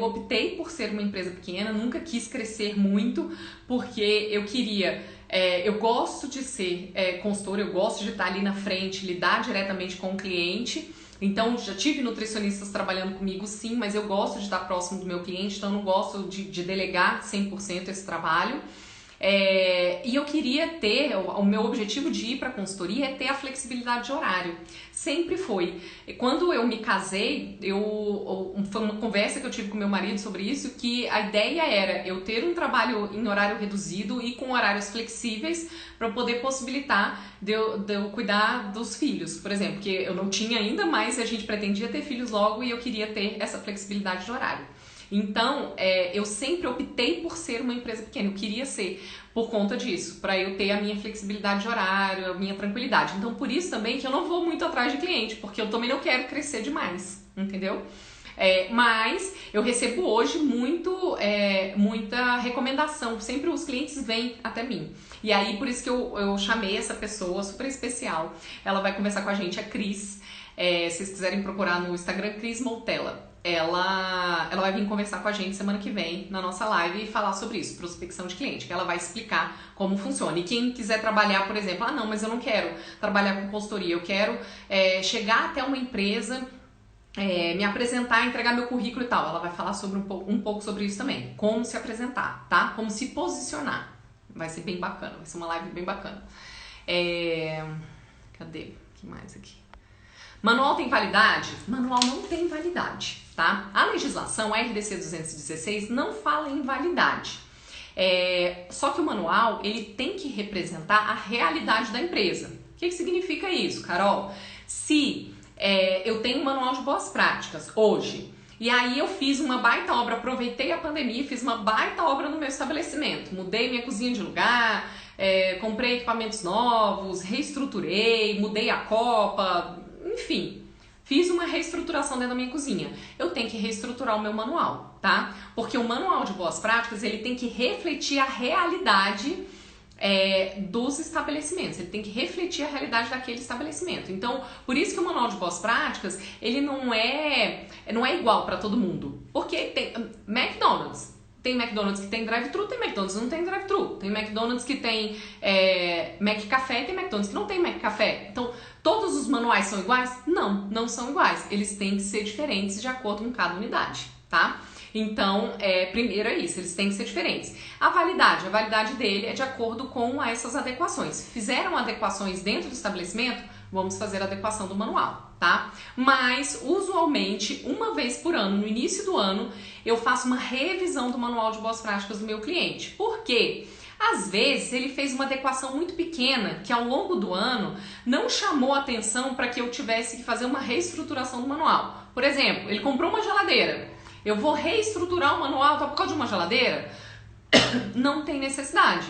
optei por ser uma empresa pequena, nunca quis crescer muito, porque eu queria, eu gosto de ser consultora, eu gosto de estar ali na frente, lidar diretamente com o cliente. Então, já tive nutricionistas trabalhando comigo, sim, mas eu gosto de estar próximo do meu cliente, então eu não gosto de delegar 100% esse trabalho. E eu queria ter, o meu objetivo de ir para consultoria é ter a flexibilidade de horário. Sempre foi. Quando eu me casei, foi uma conversa que eu tive com meu marido sobre isso, que a ideia era eu ter um trabalho em horário reduzido e com horários flexíveis para poder possibilitar de eu cuidar dos filhos, por exemplo, porque eu não tinha ainda, mas a gente pretendia ter filhos logo e eu queria ter essa flexibilidade de horário. Então, eu sempre optei por ser uma empresa pequena, eu queria ser por conta disso, para eu ter a minha flexibilidade de horário, a minha tranquilidade. Então, por isso também que eu não vou muito atrás de cliente, porque eu também não quero crescer demais, entendeu? Mas eu recebo hoje muita recomendação, sempre os clientes vêm até mim. E aí, por isso que eu chamei essa pessoa super especial. Ela vai conversar com a gente, a Cris. Se vocês quiserem procurar no Instagram, Cris Moutella. Ela vai vir conversar com a gente semana que vem na nossa live e falar sobre isso, prospecção de cliente, que ela vai explicar como funciona. E quem quiser trabalhar, por exemplo, não, mas eu não quero trabalhar com consultoria, eu quero chegar até uma empresa, me apresentar, entregar meu currículo e tal. Ela vai falar sobre um pouco sobre isso também, como se apresentar, tá? Como se posicionar. Vai ser bem bacana, vai ser uma live bem bacana. Cadê? O que mais aqui? Manual tem validade? Manual não tem validade, tá? A legislação, a RDC 216, não fala em validade. Só que o manual, ele tem que representar a realidade da empresa. O que significa isso, Carol? Se eu tenho um manual de boas práticas hoje, e aí eu fiz uma baita obra, aproveitei a pandemia e fiz uma baita obra no meu estabelecimento. Mudei minha cozinha de lugar, comprei equipamentos novos, reestruturei, mudei a copa, enfim, fiz uma reestruturação dentro da minha cozinha. Eu tenho que reestruturar o meu manual, tá? Porque o manual de boas práticas, ele tem que refletir a realidade dos estabelecimentos, ele tem que refletir a realidade daquele estabelecimento. Então, por isso que o manual de boas práticas, ele não é igual para todo mundo. Porque tem tem McDonald's que tem drive-thru, tem McDonald's que não tem drive-thru, tem McDonald's que tem McCafé e tem McDonald's que não tem McCafé. Então, todos os manuais são iguais? Não são iguais. Eles têm que ser diferentes de acordo com cada unidade, tá? Então, primeiro é isso, eles têm que ser diferentes. A validade dele é de acordo com essas adequações. Fizeram adequações dentro do estabelecimento, vamos fazer a adequação do manual, tá? Mas, usualmente, uma vez por ano, no início do ano, eu faço uma revisão do manual de boas práticas do meu cliente. Por quê? Às vezes, ele fez uma adequação muito pequena, que ao longo do ano não chamou atenção para que eu tivesse que fazer uma reestruturação do manual. Por exemplo, ele comprou uma geladeira. Eu vou reestruturar o manual por causa de uma geladeira? Não tem necessidade.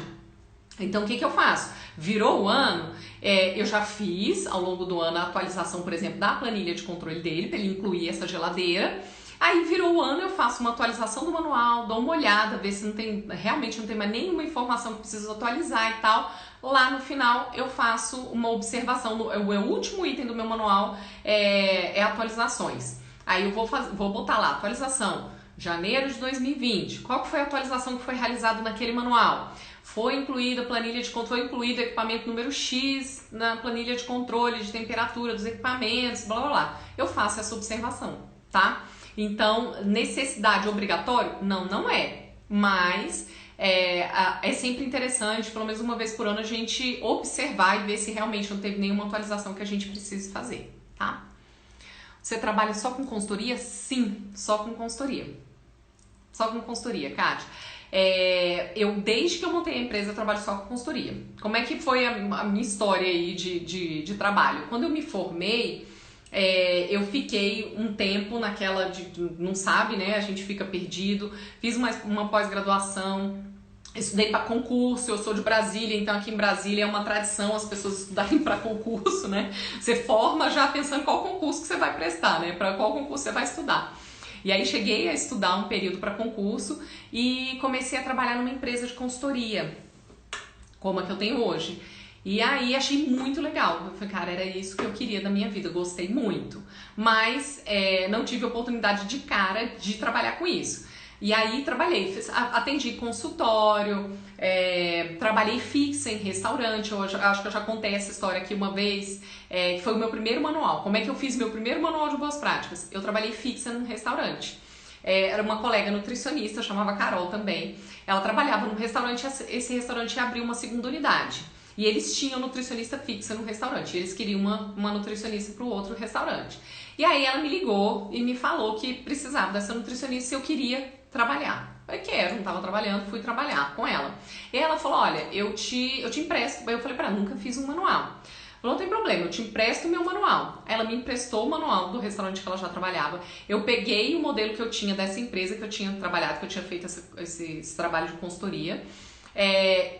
Então, o que eu faço? Virou o ano, eu já fiz ao longo do ano a atualização, por exemplo, da planilha de controle dele, para ele incluir essa geladeira. Aí virou o ano, eu faço uma atualização do manual, dou uma olhada, ver se realmente não tem mais nenhuma informação que preciso atualizar e tal. Lá no final eu faço uma observação, o último item do meu manual é atualizações. Aí eu vou botar lá, atualização, janeiro de 2020. Qual que foi a atualização que foi realizada naquele manual? Foi incluída a planilha de controle, incluído o equipamento número X na planilha de controle de temperatura dos equipamentos, blá blá blá. Eu faço essa observação, tá? Então, necessidade obrigatória? Não é. Mas é sempre interessante, pelo menos uma vez por ano, a gente observar e ver se realmente não teve nenhuma atualização que a gente precise fazer, tá? Você trabalha só com consultoria? Sim, só com consultoria. Só com consultoria, Kátia. Desde que eu montei a empresa, eu trabalho só com consultoria. Como é que foi a minha história aí de trabalho? Quando eu me formei, eu fiquei um tempo naquela não sabe, né? A gente fica perdido. Fiz uma pós-graduação, estudei para concurso. Eu sou de Brasília, então aqui em Brasília é uma tradição as pessoas estudarem para concurso, né? Você forma já pensando qual concurso que você vai prestar, né? Para qual concurso você vai estudar. E aí cheguei a estudar um período para concurso e comecei a trabalhar numa empresa de consultoria, como a que eu tenho hoje. E aí achei muito legal. Eu falei, cara, era isso que eu queria da minha vida, eu gostei muito. Mas não tive oportunidade de cara de trabalhar com isso. E aí trabalhei, atendi consultório, trabalhei fixa em restaurante. Eu acho que eu já contei essa história aqui uma vez, que foi o meu primeiro manual. Como é que eu fiz meu primeiro manual de boas práticas? Eu trabalhei fixa num restaurante. Era uma colega nutricionista, chamava Carol também. Ela trabalhava num restaurante, esse restaurante abriu uma segunda unidade. E eles tinham nutricionista fixa no restaurante. Eles queriam uma nutricionista para o outro restaurante. E aí ela me ligou e me falou que precisava dessa nutricionista se eu queria trabalhar. Eu falei, quero, não estava trabalhando, fui trabalhar com ela. E ela falou, olha, eu te empresto. Eu falei para ela, nunca fiz um manual. Falou, não tem problema, eu te empresto o meu manual. Ela me emprestou o manual do restaurante que ela já trabalhava. Eu peguei o modelo que eu tinha dessa empresa que eu tinha trabalhado, que eu tinha feito esse trabalho de consultoria.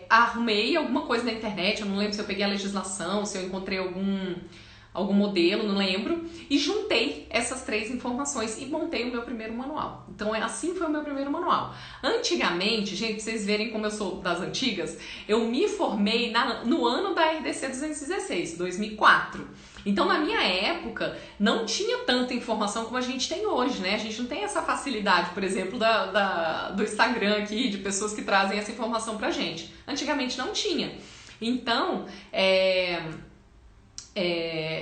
Arrumei alguma coisa na internet, eu não lembro se eu peguei a legislação, se eu encontrei algum modelo, não lembro, e juntei essas 3 informações e montei o meu primeiro manual. Então assim foi o meu primeiro manual. Antigamente, gente, pra vocês verem como eu sou das antigas, eu me formei no ano da RDC 216, 2004. Então, na minha época, não tinha tanta informação como a gente tem hoje, né? A gente não tem essa facilidade, por exemplo, do Instagram aqui, de pessoas que trazem essa informação pra gente. Antigamente não tinha. Então,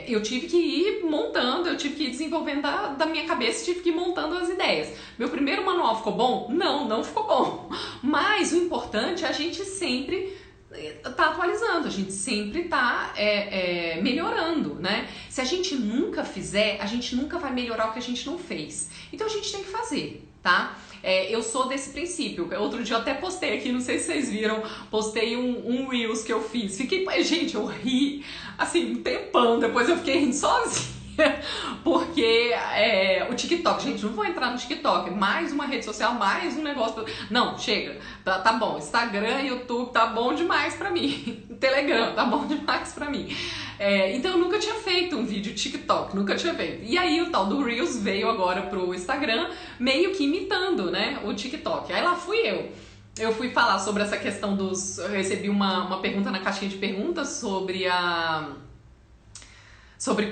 eu tive que ir montando, eu tive que ir desenvolvendo da minha cabeça, tive que ir montando as ideias. Meu primeiro manual ficou bom? Não ficou bom. Mas o importante é a gente sempre tá atualizando, a gente sempre tá melhorando, né? Se a gente nunca fizer, a gente nunca vai melhorar o que a gente não fez. Então a gente tem que fazer, tá? Eu sou desse princípio. Outro dia eu até postei aqui, não sei se vocês viram, postei um Reels que eu fiz. Gente, eu ri assim um tempão, depois eu fiquei rindo sozinha. Porque o TikTok, gente, não vou entrar no TikTok, mais uma rede social, mais um negócio. Não, chega, tá bom. Instagram, YouTube, tá bom demais pra mim. Telegram, tá bom demais pra mim. Então eu nunca tinha feito um vídeo TikTok, nunca tinha feito. E aí o tal do Reels veio agora pro Instagram, meio que imitando, né, o TikTok. Aí lá fui eu. Eu fui falar sobre essa questão eu recebi uma pergunta na caixinha de perguntas sobre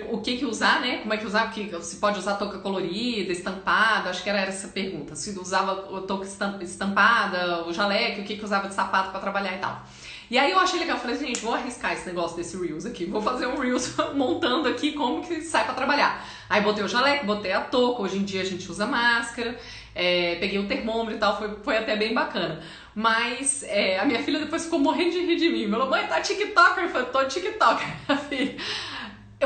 o que usar, né? Como é que usar, se pode usar touca colorida, estampada, acho que era essa pergunta. Se usava touca estampada, o jaleco, o que usava de sapato pra trabalhar e tal. E aí eu achei legal, falei, gente, vou arriscar esse negócio desse Reels aqui, vou fazer um Reels montando aqui como que sai pra trabalhar. Aí botei o jaleco, botei a touca, hoje em dia a gente usa máscara, peguei o termômetro e tal, foi até bem bacana. Mas a minha filha depois ficou morrendo de rir de mim, falou, mãe, tá TikToker? Eu falei, tô TikToker, minha filha.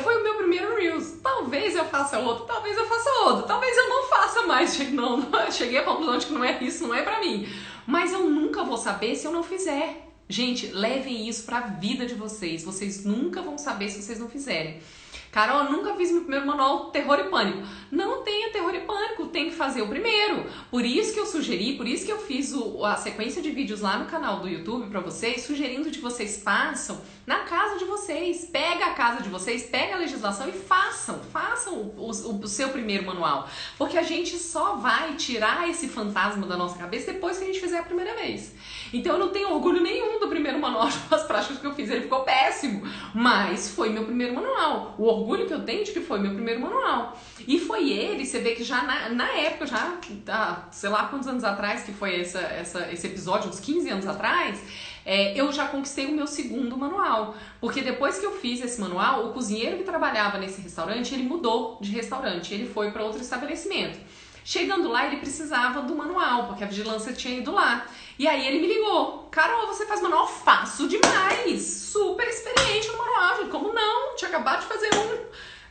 Foi o meu primeiro Reels. Talvez eu faça outro, talvez eu faça outro, talvez eu não faça mais. Cheguei à conclusão de que não é isso, não é pra mim. Mas eu nunca vou saber se eu não fizer. Gente, levem isso pra vida de vocês. Vocês nunca vão saber se vocês não fizerem. Carol, eu nunca fiz meu primeiro manual Terror e Pânico. Não tenha terror e pânico, tem que fazer o primeiro. Por isso que eu sugeri, por isso que eu fiz a sequência de vídeos lá no canal do YouTube pra vocês, sugerindo que vocês façam na casa de vocês. Pega a casa de vocês, pega a legislação e façam o seu primeiro manual. Porque a gente só vai tirar esse fantasma da nossa cabeça depois que a gente fizer a primeira vez. Então eu não tenho orgulho nenhum do primeiro manual de boas práticas que eu fiz, ele ficou péssimo, mas foi meu primeiro manual. O orgulho que eu tenho de que foi meu primeiro manual. E foi ele, você vê que já na época, sei lá quantos anos atrás que foi esse episódio, uns 15 anos atrás, eu já conquistei o meu segundo manual. Porque depois que eu fiz esse manual, o cozinheiro que trabalhava nesse restaurante, ele mudou de restaurante, ele foi para outro estabelecimento. Chegando lá, ele precisava do manual, porque a vigilância tinha ido lá. E aí ele me ligou, Carol, você faz manual? Faço demais, super experiente no manual. Gente, como não? Tinha acabado de fazer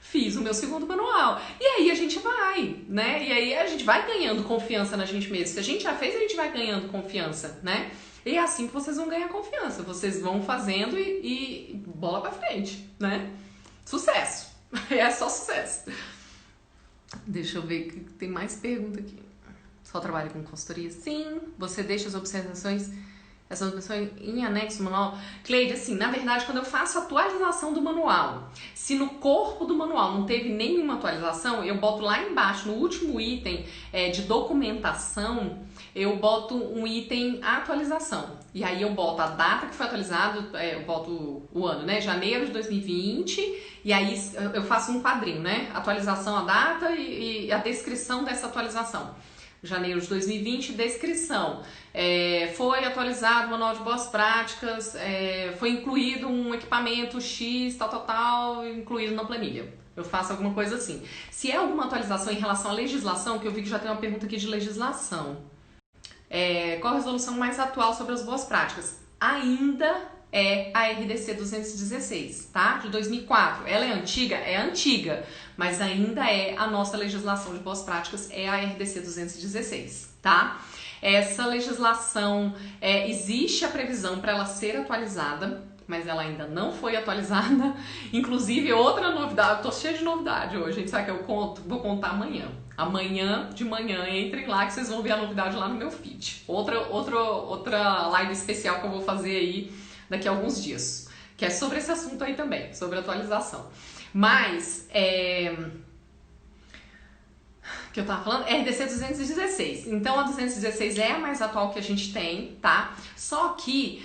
fiz o meu segundo manual. E aí a gente vai, né? E aí a gente vai ganhando confiança na gente mesmo. Se a gente já fez, a gente vai ganhando confiança, né? E é assim que vocês vão ganhar confiança. Vocês vão fazendo e bola pra frente, né? Sucesso. É só sucesso. Deixa eu ver que tem mais pergunta aqui. Só trabalha com consultoria? Sim. Você deixa essas observações em anexo manual? Cleide, assim, na verdade, quando eu faço a atualização do manual, se no corpo do manual não teve nenhuma atualização, eu boto lá embaixo, no último item de documentação, eu boto um item atualização. E aí eu boto a data que foi atualizado, eu boto o ano, né? Janeiro de 2020, e aí eu faço um quadrinho, né? Atualização, a data e a descrição dessa atualização. janeiro de 2020, descrição. Foi atualizado o manual de boas práticas, foi incluído um equipamento X, tal, incluído na planilha. Eu faço alguma coisa assim. Se é alguma atualização em relação à legislação, que eu vi que já tem uma pergunta aqui de legislação. Qual a resolução mais atual sobre as boas práticas? Ainda é a RDC 216, tá? De 2004. Ela é antiga? É antiga, mas ainda é a nossa legislação de boas práticas, é a RDC 216, tá? Essa legislação, existe a previsão para ela ser atualizada, mas ela ainda não foi atualizada. Inclusive, outra novidade, eu tô cheia de novidade hoje, gente, sabe que eu vou contar amanhã. Amanhã de manhã, entrem lá que vocês vão ver a novidade lá no meu feed. Outra live especial que eu vou fazer aí daqui a alguns dias, que é sobre esse assunto aí também, sobre atualização. Mas, que eu tava falando, RDC 216. Então, a 216 é a mais atual que a gente tem, tá? Só que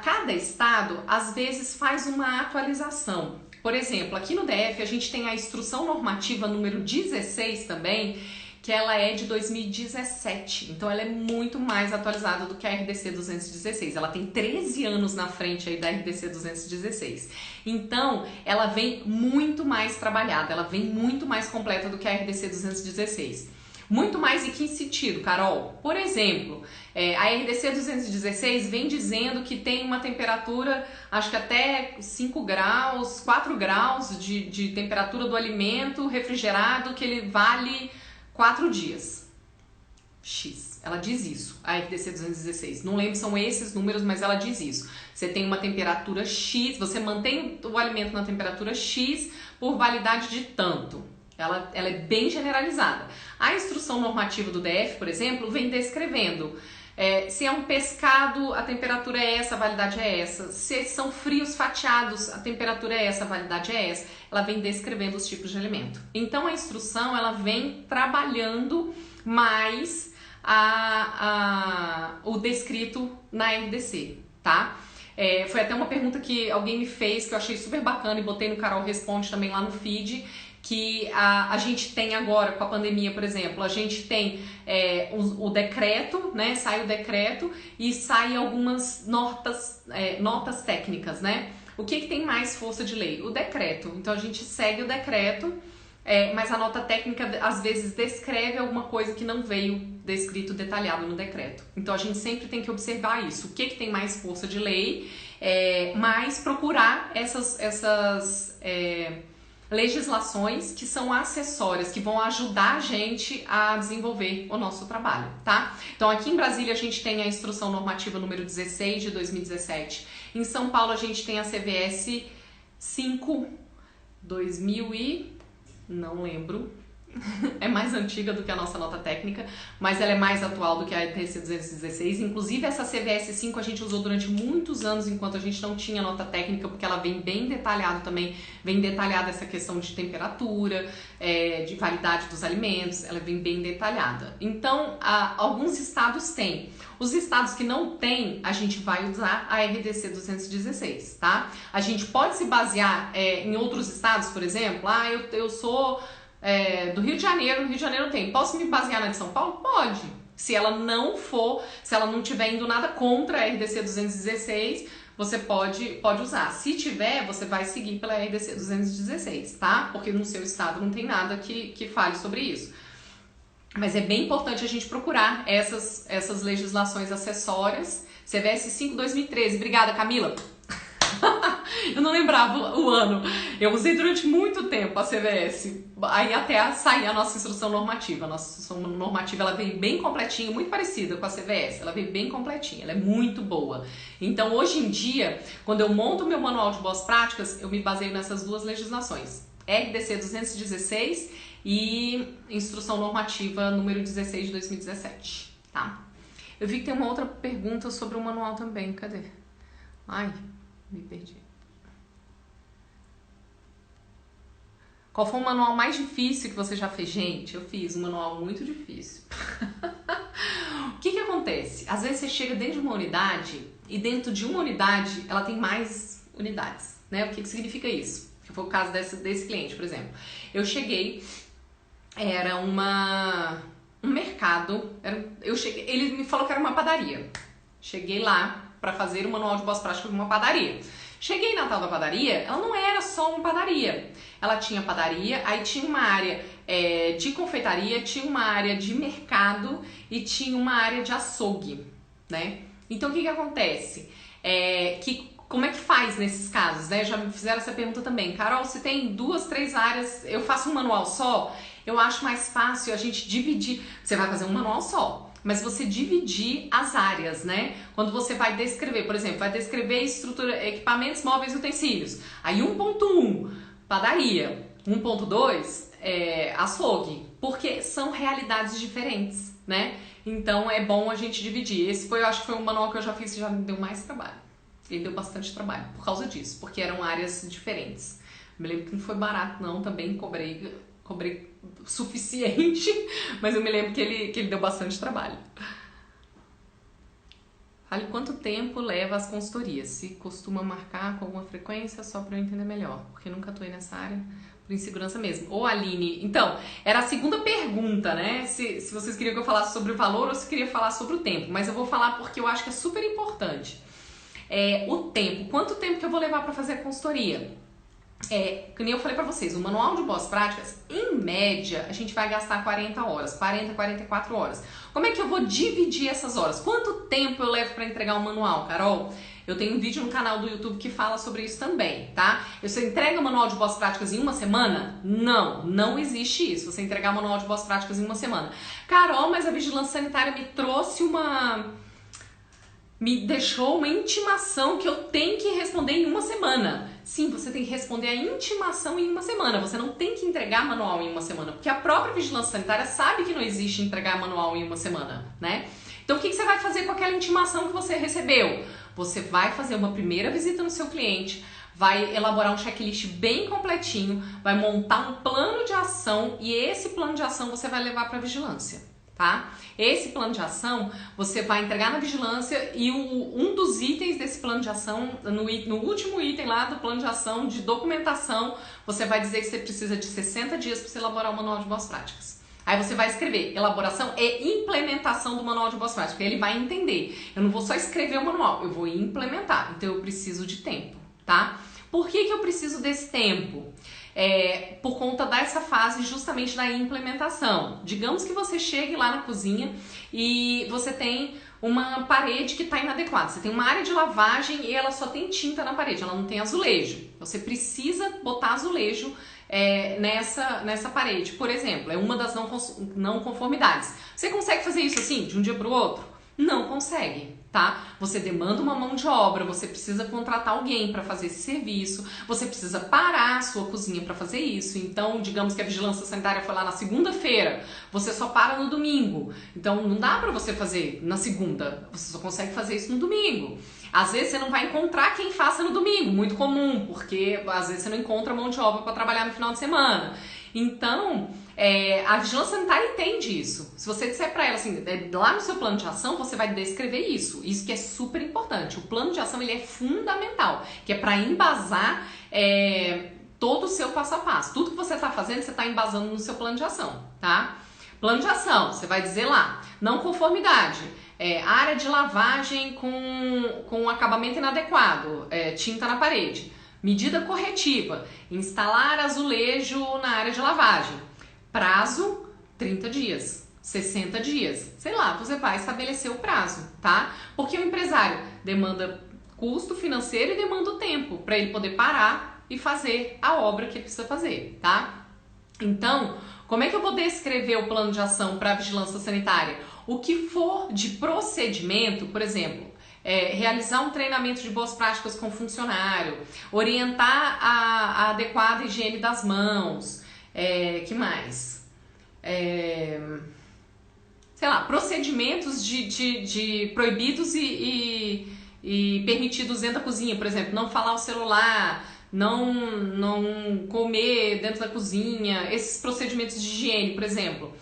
cada estado, às vezes, faz uma atualização. Por exemplo, aqui no DF, a gente tem a Instrução Normativa número 16 também, que ela é de 2017, então ela é muito mais atualizada do que a RDC 216, ela tem 13 anos na frente aí da RDC 216, então ela vem muito mais trabalhada, ela vem muito mais completa do que a RDC 216. Muito mais em que sentido, Carol? Por exemplo, a RDC 216 vem dizendo que tem uma temperatura, acho que até 5 graus, 4 graus de temperatura do alimento refrigerado, que ele vale 4 dias. X. Ela diz isso, a RDC 216. Não lembro se são esses números, mas ela diz isso. Você tem uma temperatura X, você mantém o alimento na temperatura X por validade de tanto. Ela é bem generalizada. A instrução normativa do DF, por exemplo, vem descrevendo se é um pescado, a temperatura é essa, a validade é essa. Se são frios fatiados, a temperatura é essa, a validade é essa. Ela vem descrevendo os tipos de alimento. Então, a instrução, ela vem trabalhando mais o descrito na RDC, tá? Foi até uma pergunta que alguém me fez, que eu achei super bacana e botei no Carol Responde também lá no feed, que a gente tem agora com a pandemia, por exemplo, a gente tem o decreto, né? Sai o decreto e saem algumas notas técnicas, né? O que tem mais força de lei? O decreto. Então a gente segue o decreto, mas a nota técnica às vezes descreve alguma coisa que não veio descrito detalhado no decreto. Então a gente sempre tem que observar isso. O que tem mais força de lei, mas procurar essas legislações que são acessórias, que vão ajudar a gente a desenvolver o nosso trabalho, tá? Então aqui em Brasília a gente tem a Instrução Normativa número 16 de 2017. Em São Paulo a gente tem a CVS 5 2000 e... não lembro. É mais antiga do que a nossa nota técnica, mas ela é mais atual do que a RDC 216. Inclusive, essa CVS 5 a gente usou durante muitos anos enquanto a gente não tinha nota técnica, porque ela vem bem detalhado também, vem detalhada essa questão de temperatura, de validade dos alimentos, ela vem bem detalhada. Então, alguns estados têm. Os estados que não têm, a gente vai usar a RDC 216, tá? A gente pode se basear em outros estados, por exemplo, eu sou... do Rio de Janeiro, no Rio de Janeiro tem. Posso me basear na de São Paulo? Pode. Se ela não tiver indo nada contra a RDC 216, você pode usar. Se tiver, você vai seguir pela RDC 216, tá? Porque no seu estado não tem nada que fale sobre isso. Mas é bem importante a gente procurar essas legislações acessórias. CVS 5 2013. Obrigada, Camila. Eu não lembrava o ano. Eu usei durante muito tempo a CVS. Aí até sair a nossa instrução normativa. A nossa instrução normativa, ela vem bem completinha, muito parecida com a CVS. Ela vem bem completinha, ela é muito boa. Então, hoje em dia, quando eu monto o meu manual de boas práticas, eu me baseio nessas duas legislações. RDC 216 e instrução normativa número 16 de 2017, tá? Eu vi que tem uma outra pergunta sobre o manual também. Cadê? Ai... me perdi. Qual foi o manual mais difícil que você já fez? Gente, eu fiz um manual muito difícil. O que acontece? Às vezes você chega dentro de uma unidade e dentro de uma unidade ela tem mais unidades, né? O que significa isso? Que foi o caso desse cliente, por exemplo. Eu cheguei, era uma um mercado, ele me falou que era uma padaria. Cheguei lá para fazer o manual de boas práticas de uma padaria. Cheguei na tal da padaria, ela não era só uma padaria. Ela tinha padaria, aí tinha uma área de confeitaria, tinha uma área de mercado e tinha uma área de açougue, né? Então o que acontece? Como é que faz nesses casos, né? Já me fizeram essa pergunta também. Carol, se tem 2, 3 áreas, eu faço um manual só? Eu acho mais fácil a gente dividir. Você vai fazer um manual só, mas você dividir as áreas, né? Quando você vai descrever, por exemplo, vai descrever estrutura, equipamentos, móveis e utensílios. Aí 1.1, padaria. 1.2, açougue. Porque são realidades diferentes, né? Então é bom a gente dividir. Eu acho que foi um manual que eu já fiz que já me deu mais trabalho. Ele deu bastante trabalho por causa disso, porque eram áreas diferentes. Me lembro que não foi barato não, também cobrei suficiente, mas eu me lembro que ele deu bastante trabalho. Fale quanto tempo leva as consultorias, se costuma marcar com alguma frequência, só para eu entender melhor, porque nunca atuei nessa área, por insegurança mesmo. Ô Aline, então, era a segunda pergunta, né? Se vocês queriam que eu falasse sobre o valor ou se queria falar sobre o tempo, mas eu vou falar porque eu acho que é super importante. O tempo, quanto tempo que eu vou levar para fazer a consultoria? Que nem eu falei pra vocês, o manual de boas práticas, em média, a gente vai gastar 40 horas, 40, 44 horas. Como é que eu vou dividir essas horas? Quanto tempo eu levo pra entregar um manual, Carol? Eu tenho um vídeo no canal do YouTube que fala sobre isso também, tá? Você entrega o manual de boas práticas em uma semana? Não, não existe isso, você entregar o manual de boas práticas em uma semana. Carol, mas a vigilância sanitária me deixou uma intimação que eu tenho que responder em uma semana. Sim, você tem que responder a intimação em uma semana. Você não tem que entregar manual em uma semana, porque a própria vigilância sanitária sabe que não existe entregar manual em uma semana, né? Então o que você vai fazer com aquela intimação que você recebeu? Você vai fazer uma primeira visita no seu cliente, vai elaborar um checklist bem completinho, vai montar um plano de ação e esse plano de ação você vai levar para a vigilância. Tá? Esse plano de ação você vai entregar na vigilância e um dos itens desse plano de ação, no último item lá do plano de ação de documentação, você vai dizer que você precisa de 60 dias para você elaborar o manual de boas práticas. Aí você vai escrever elaboração e implementação do manual de boas práticas, porque ele vai entender. Eu não vou só escrever o manual, eu vou implementar, então eu preciso de tempo, tá? Por que eu preciso desse tempo? Por conta dessa fase justamente da implementação. Digamos que você chegue lá na cozinha e você tem uma parede que está inadequada. Você tem uma área de lavagem e ela só tem tinta na parede, ela não tem azulejo. Você precisa botar azulejo nessa parede, por exemplo. É uma das não conformidades. Você consegue fazer isso assim, de um dia para o outro? Não consegue, tá? Você demanda uma mão de obra, você precisa contratar alguém para fazer esse serviço, você precisa parar a sua cozinha para fazer isso. Então, digamos que a vigilância sanitária foi lá na segunda-feira, você só para no domingo. Então, não dá para você fazer na segunda, você só consegue fazer isso no domingo. Às vezes você não vai encontrar quem faça no domingo, muito comum, porque às vezes você não encontra mão de obra para trabalhar no final de semana. Então, a vigilância sanitária entende isso. Se você disser para ela assim, lá no seu plano de ação, você vai descrever isso. Isso que é super importante. O plano de ação ele é fundamental, que é para embasar todo o seu passo a passo. Tudo que você está fazendo, você está embasando no seu plano de ação, tá? Plano de ação, você vai dizer lá, não conformidade, área de lavagem com acabamento inadequado, tinta na parede. Medida corretiva, instalar azulejo na área de lavagem. Prazo, 30 dias, 60 dias. Sei lá, você vai estabelecer o prazo, tá? Porque o empresário demanda custo financeiro e demanda o tempo para ele poder parar e fazer a obra que ele precisa fazer, tá? Então, como é que eu vou descrever o plano de ação para a vigilância sanitária? O que for de procedimento, por exemplo, realizar um treinamento de boas práticas com o funcionário, orientar a adequada higiene das mãos, que mais? Sei lá, procedimentos de proibidos e permitidos dentro da cozinha, por exemplo, não falar o celular, não comer dentro da cozinha, esses procedimentos de higiene, por exemplo.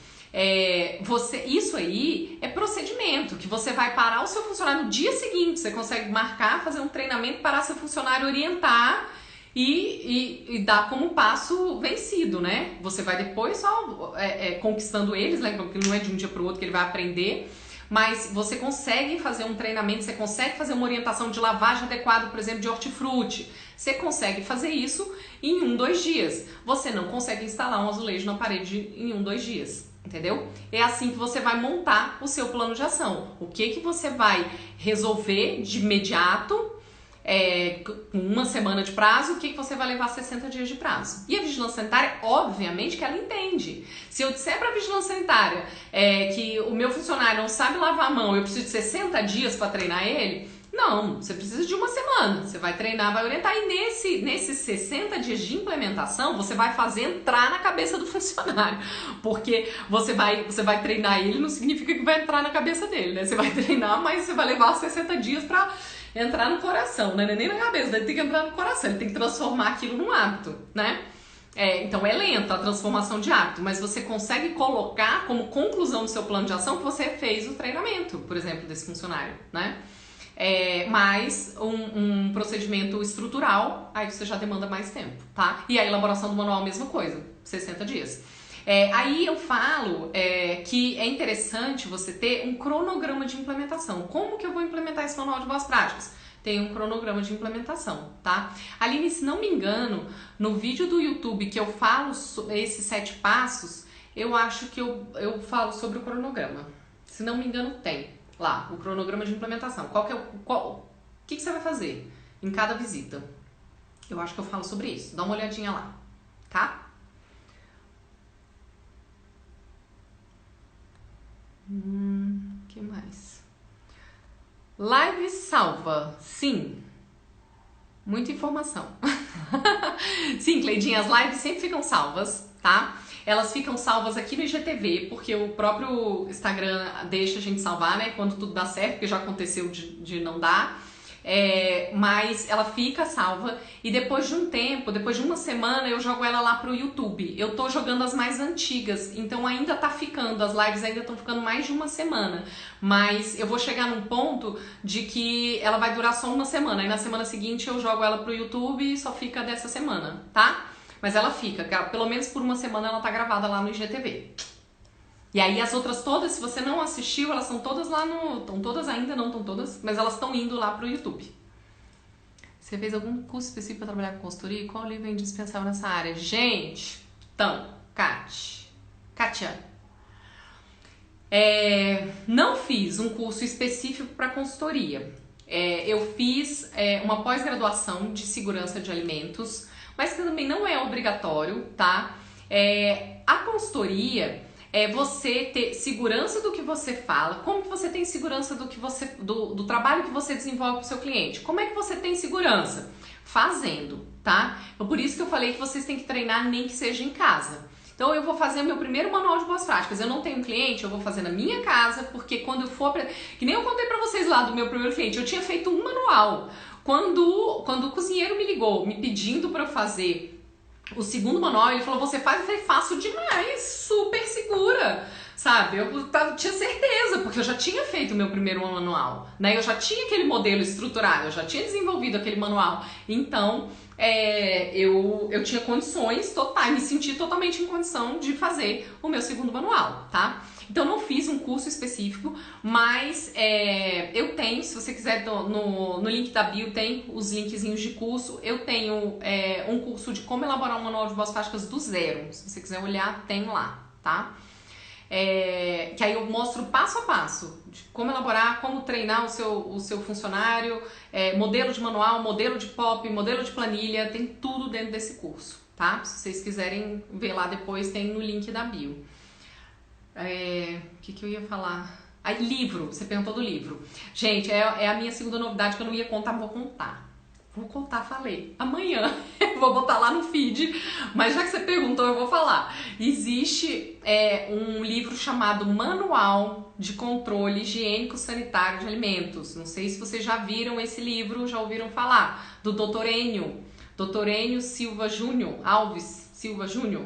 Isso aí é procedimento, que você vai parar o seu funcionário no dia seguinte, você consegue marcar, fazer um treinamento, parar seu funcionário, orientar e dá como um passo vencido, né? Você vai depois só conquistando eles, né? Porque não é de um dia para o outro que ele vai aprender, mas você consegue fazer um treinamento, você consegue fazer uma orientação de lavagem adequada, por exemplo, de hortifruti. Você consegue fazer isso em 1, 2 dias. Você não consegue instalar um azulejo na parede em 1, 2 dias. Entendeu? É assim que você vai montar o seu plano de ação. O que você vai resolver de imediato, com 1 semana de prazo, o que você vai levar 60 dias de prazo. E a vigilância sanitária, obviamente que ela entende. Se eu disser para a vigilância sanitária que o meu funcionário não sabe lavar a mão, eu preciso de 60 dias para treinar ele, não, você precisa de 1 semana. Você vai treinar, vai orientar, e nesses 60 dias de implementação, você vai fazer entrar na cabeça do funcionário. Porque você vai treinar ele, não significa que vai entrar na cabeça dele, né? Você vai treinar, mas você vai levar 60 dias para entrar no coração, né? Nem na cabeça, ele tem que entrar no coração, ele tem que transformar aquilo num hábito, né? Então é lenta a transformação de hábito, mas você consegue colocar como conclusão do seu plano de ação que você fez o treinamento, por exemplo, desse funcionário, né? Mais um procedimento estrutural, aí você já demanda mais tempo, tá? E a elaboração do manual, mesma coisa, 60 dias. Aí eu falo que é interessante você ter um cronograma de implementação. Como que eu vou implementar esse manual de boas práticas? Tem um cronograma de implementação, tá? Aline, se não me engano, no vídeo do YouTube que eu falo esses 7 passos, eu acho que eu falo sobre o cronograma. Se não me engano, tem lá o cronograma de implementação. O que você vai fazer em cada visita? Eu acho que eu falo sobre isso. Dá uma olhadinha lá, tá? Que mais? Live salva. Sim. Muita informação. Sim, Cleidinha, as lives sempre ficam salvas, tá? Elas ficam salvas aqui no IGTV, porque o próprio Instagram deixa a gente salvar, né? Quando tudo dá certo, porque já aconteceu de não dar. Mas ela fica salva e depois de um tempo, depois de 1 semana, eu jogo ela lá pro YouTube. Eu tô jogando as mais antigas, então ainda tá ficando, as lives ainda estão ficando mais de 1 semana. Mas eu vou chegar num ponto de que ela vai durar só 1 semana, e na semana seguinte eu jogo ela pro YouTube e só fica dessa semana, tá? Mas ela fica, pelo menos por 1 semana ela tá gravada lá no IGTV. E aí as outras todas, se você não assistiu, elas estão todas lá no... Estão todas ainda, não estão todas, mas elas estão indo lá pro YouTube. Você fez algum curso específico para trabalhar com consultoria? Qual livro é indispensável nessa área? Gente, então, Kátia. Não fiz um curso específico para consultoria. Eu fiz uma pós-graduação de segurança de alimentos, mas também não é obrigatório, tá? A consultoria é você ter segurança do que você fala. Como que você tem segurança do trabalho que você desenvolve para o seu cliente? Como é que você tem segurança? Fazendo, tá? Então, por isso que eu falei que vocês têm que treinar nem que seja em casa. Então eu vou fazer o meu primeiro manual de boas práticas. Eu não tenho cliente, eu vou fazer na minha casa, porque quando eu for... Que nem eu contei pra vocês lá do meu primeiro cliente, eu tinha feito um manual. Quando o cozinheiro me ligou, me pedindo pra eu fazer o segundo manual, ele falou, você faz? Eu falei, faço demais, super segura, sabe? Eu tinha certeza, porque eu já tinha feito o meu primeiro manual, né? Eu já tinha aquele modelo estruturado, eu já tinha desenvolvido aquele manual. Então, eu tinha condições totais, me senti totalmente em condição de fazer o meu segundo manual, tá? Então, não fiz um curso específico, mas eu tenho, se você quiser, no link da bio tem os linkzinhos de curso. Eu tenho um curso de como elaborar um manual de boas práticas do zero. Se você quiser olhar, tem lá, tá? Que aí eu mostro passo a passo de como elaborar, como treinar o seu funcionário, modelo de manual, modelo de POP, modelo de planilha, tem tudo dentro desse curso, tá? Se vocês quiserem ver lá depois, tem no link da bio. O que eu ia falar? Livro, você perguntou do livro. Gente, é a minha segunda novidade que eu não ia contar, mas vou contar. Vou contar, falei. Amanhã eu vou botar lá no feed, mas já que você perguntou, eu vou falar. Existe um livro chamado Manual de Controle Higiênico Sanitário de Alimentos. Não sei se vocês já viram esse livro, já ouviram falar, do Dr. Enio Silva Júnior, Alves Silva Júnior.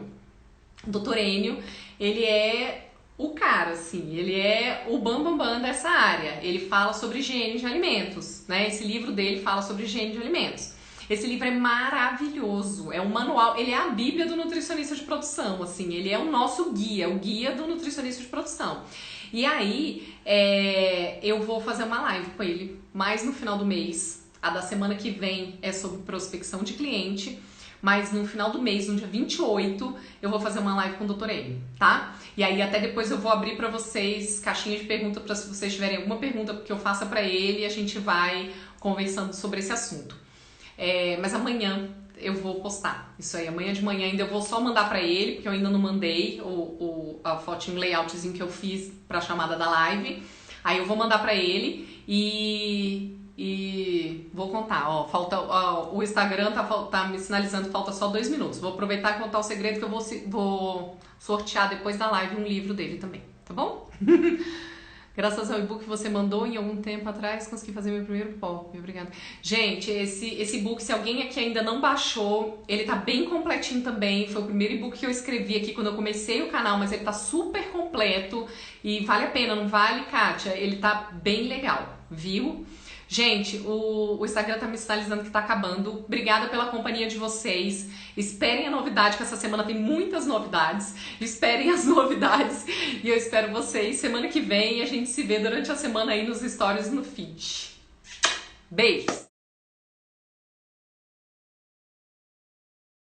Dr. Enio, ele é o cara, assim, ele é o bambambam dessa área. Ele fala sobre higiene de alimentos, né? Esse livro dele fala sobre higiene de alimentos. Esse livro é maravilhoso, é um manual, ele é a bíblia do nutricionista de produção, assim, ele é o nosso guia, o guia do nutricionista de produção. E aí, eu vou fazer uma live com ele mais no final do mês. A da semana que vem é sobre prospecção de cliente, mas no final do mês, no dia 28, eu vou fazer uma live com o Dr. M, tá? E aí até depois eu vou abrir pra vocês caixinha de pergunta para se vocês tiverem alguma pergunta que eu faça pra ele e a gente vai conversando sobre esse assunto. Mas amanhã eu vou postar isso aí. Amanhã de manhã ainda eu vou só mandar pra ele, porque eu ainda não mandei a fotinho, layoutzinho que eu fiz pra chamada da live. Aí eu vou mandar pra ele e vou contar, o Instagram tá me sinalizando que falta só 2 minutos. Vou aproveitar e contar o segredo que eu vou sortear depois da live um livro dele também, tá bom? Graças ao e-book que você mandou em algum tempo atrás, consegui fazer meu primeiro pop. Obrigada. Gente, esse e-book, se alguém aqui ainda não baixou, ele tá bem completinho também. Foi o primeiro e-book que eu escrevi aqui quando eu comecei o canal, mas ele tá super completo e vale a pena, não vale, Kátia? Ele tá bem legal, viu? Gente, o Instagram tá me sinalizando que tá acabando. Obrigada pela companhia de vocês. Esperem a novidade, que essa semana tem muitas novidades. Esperem as novidades. E eu espero vocês semana que vem. E a gente se vê durante a semana aí nos stories no feed. Beijos!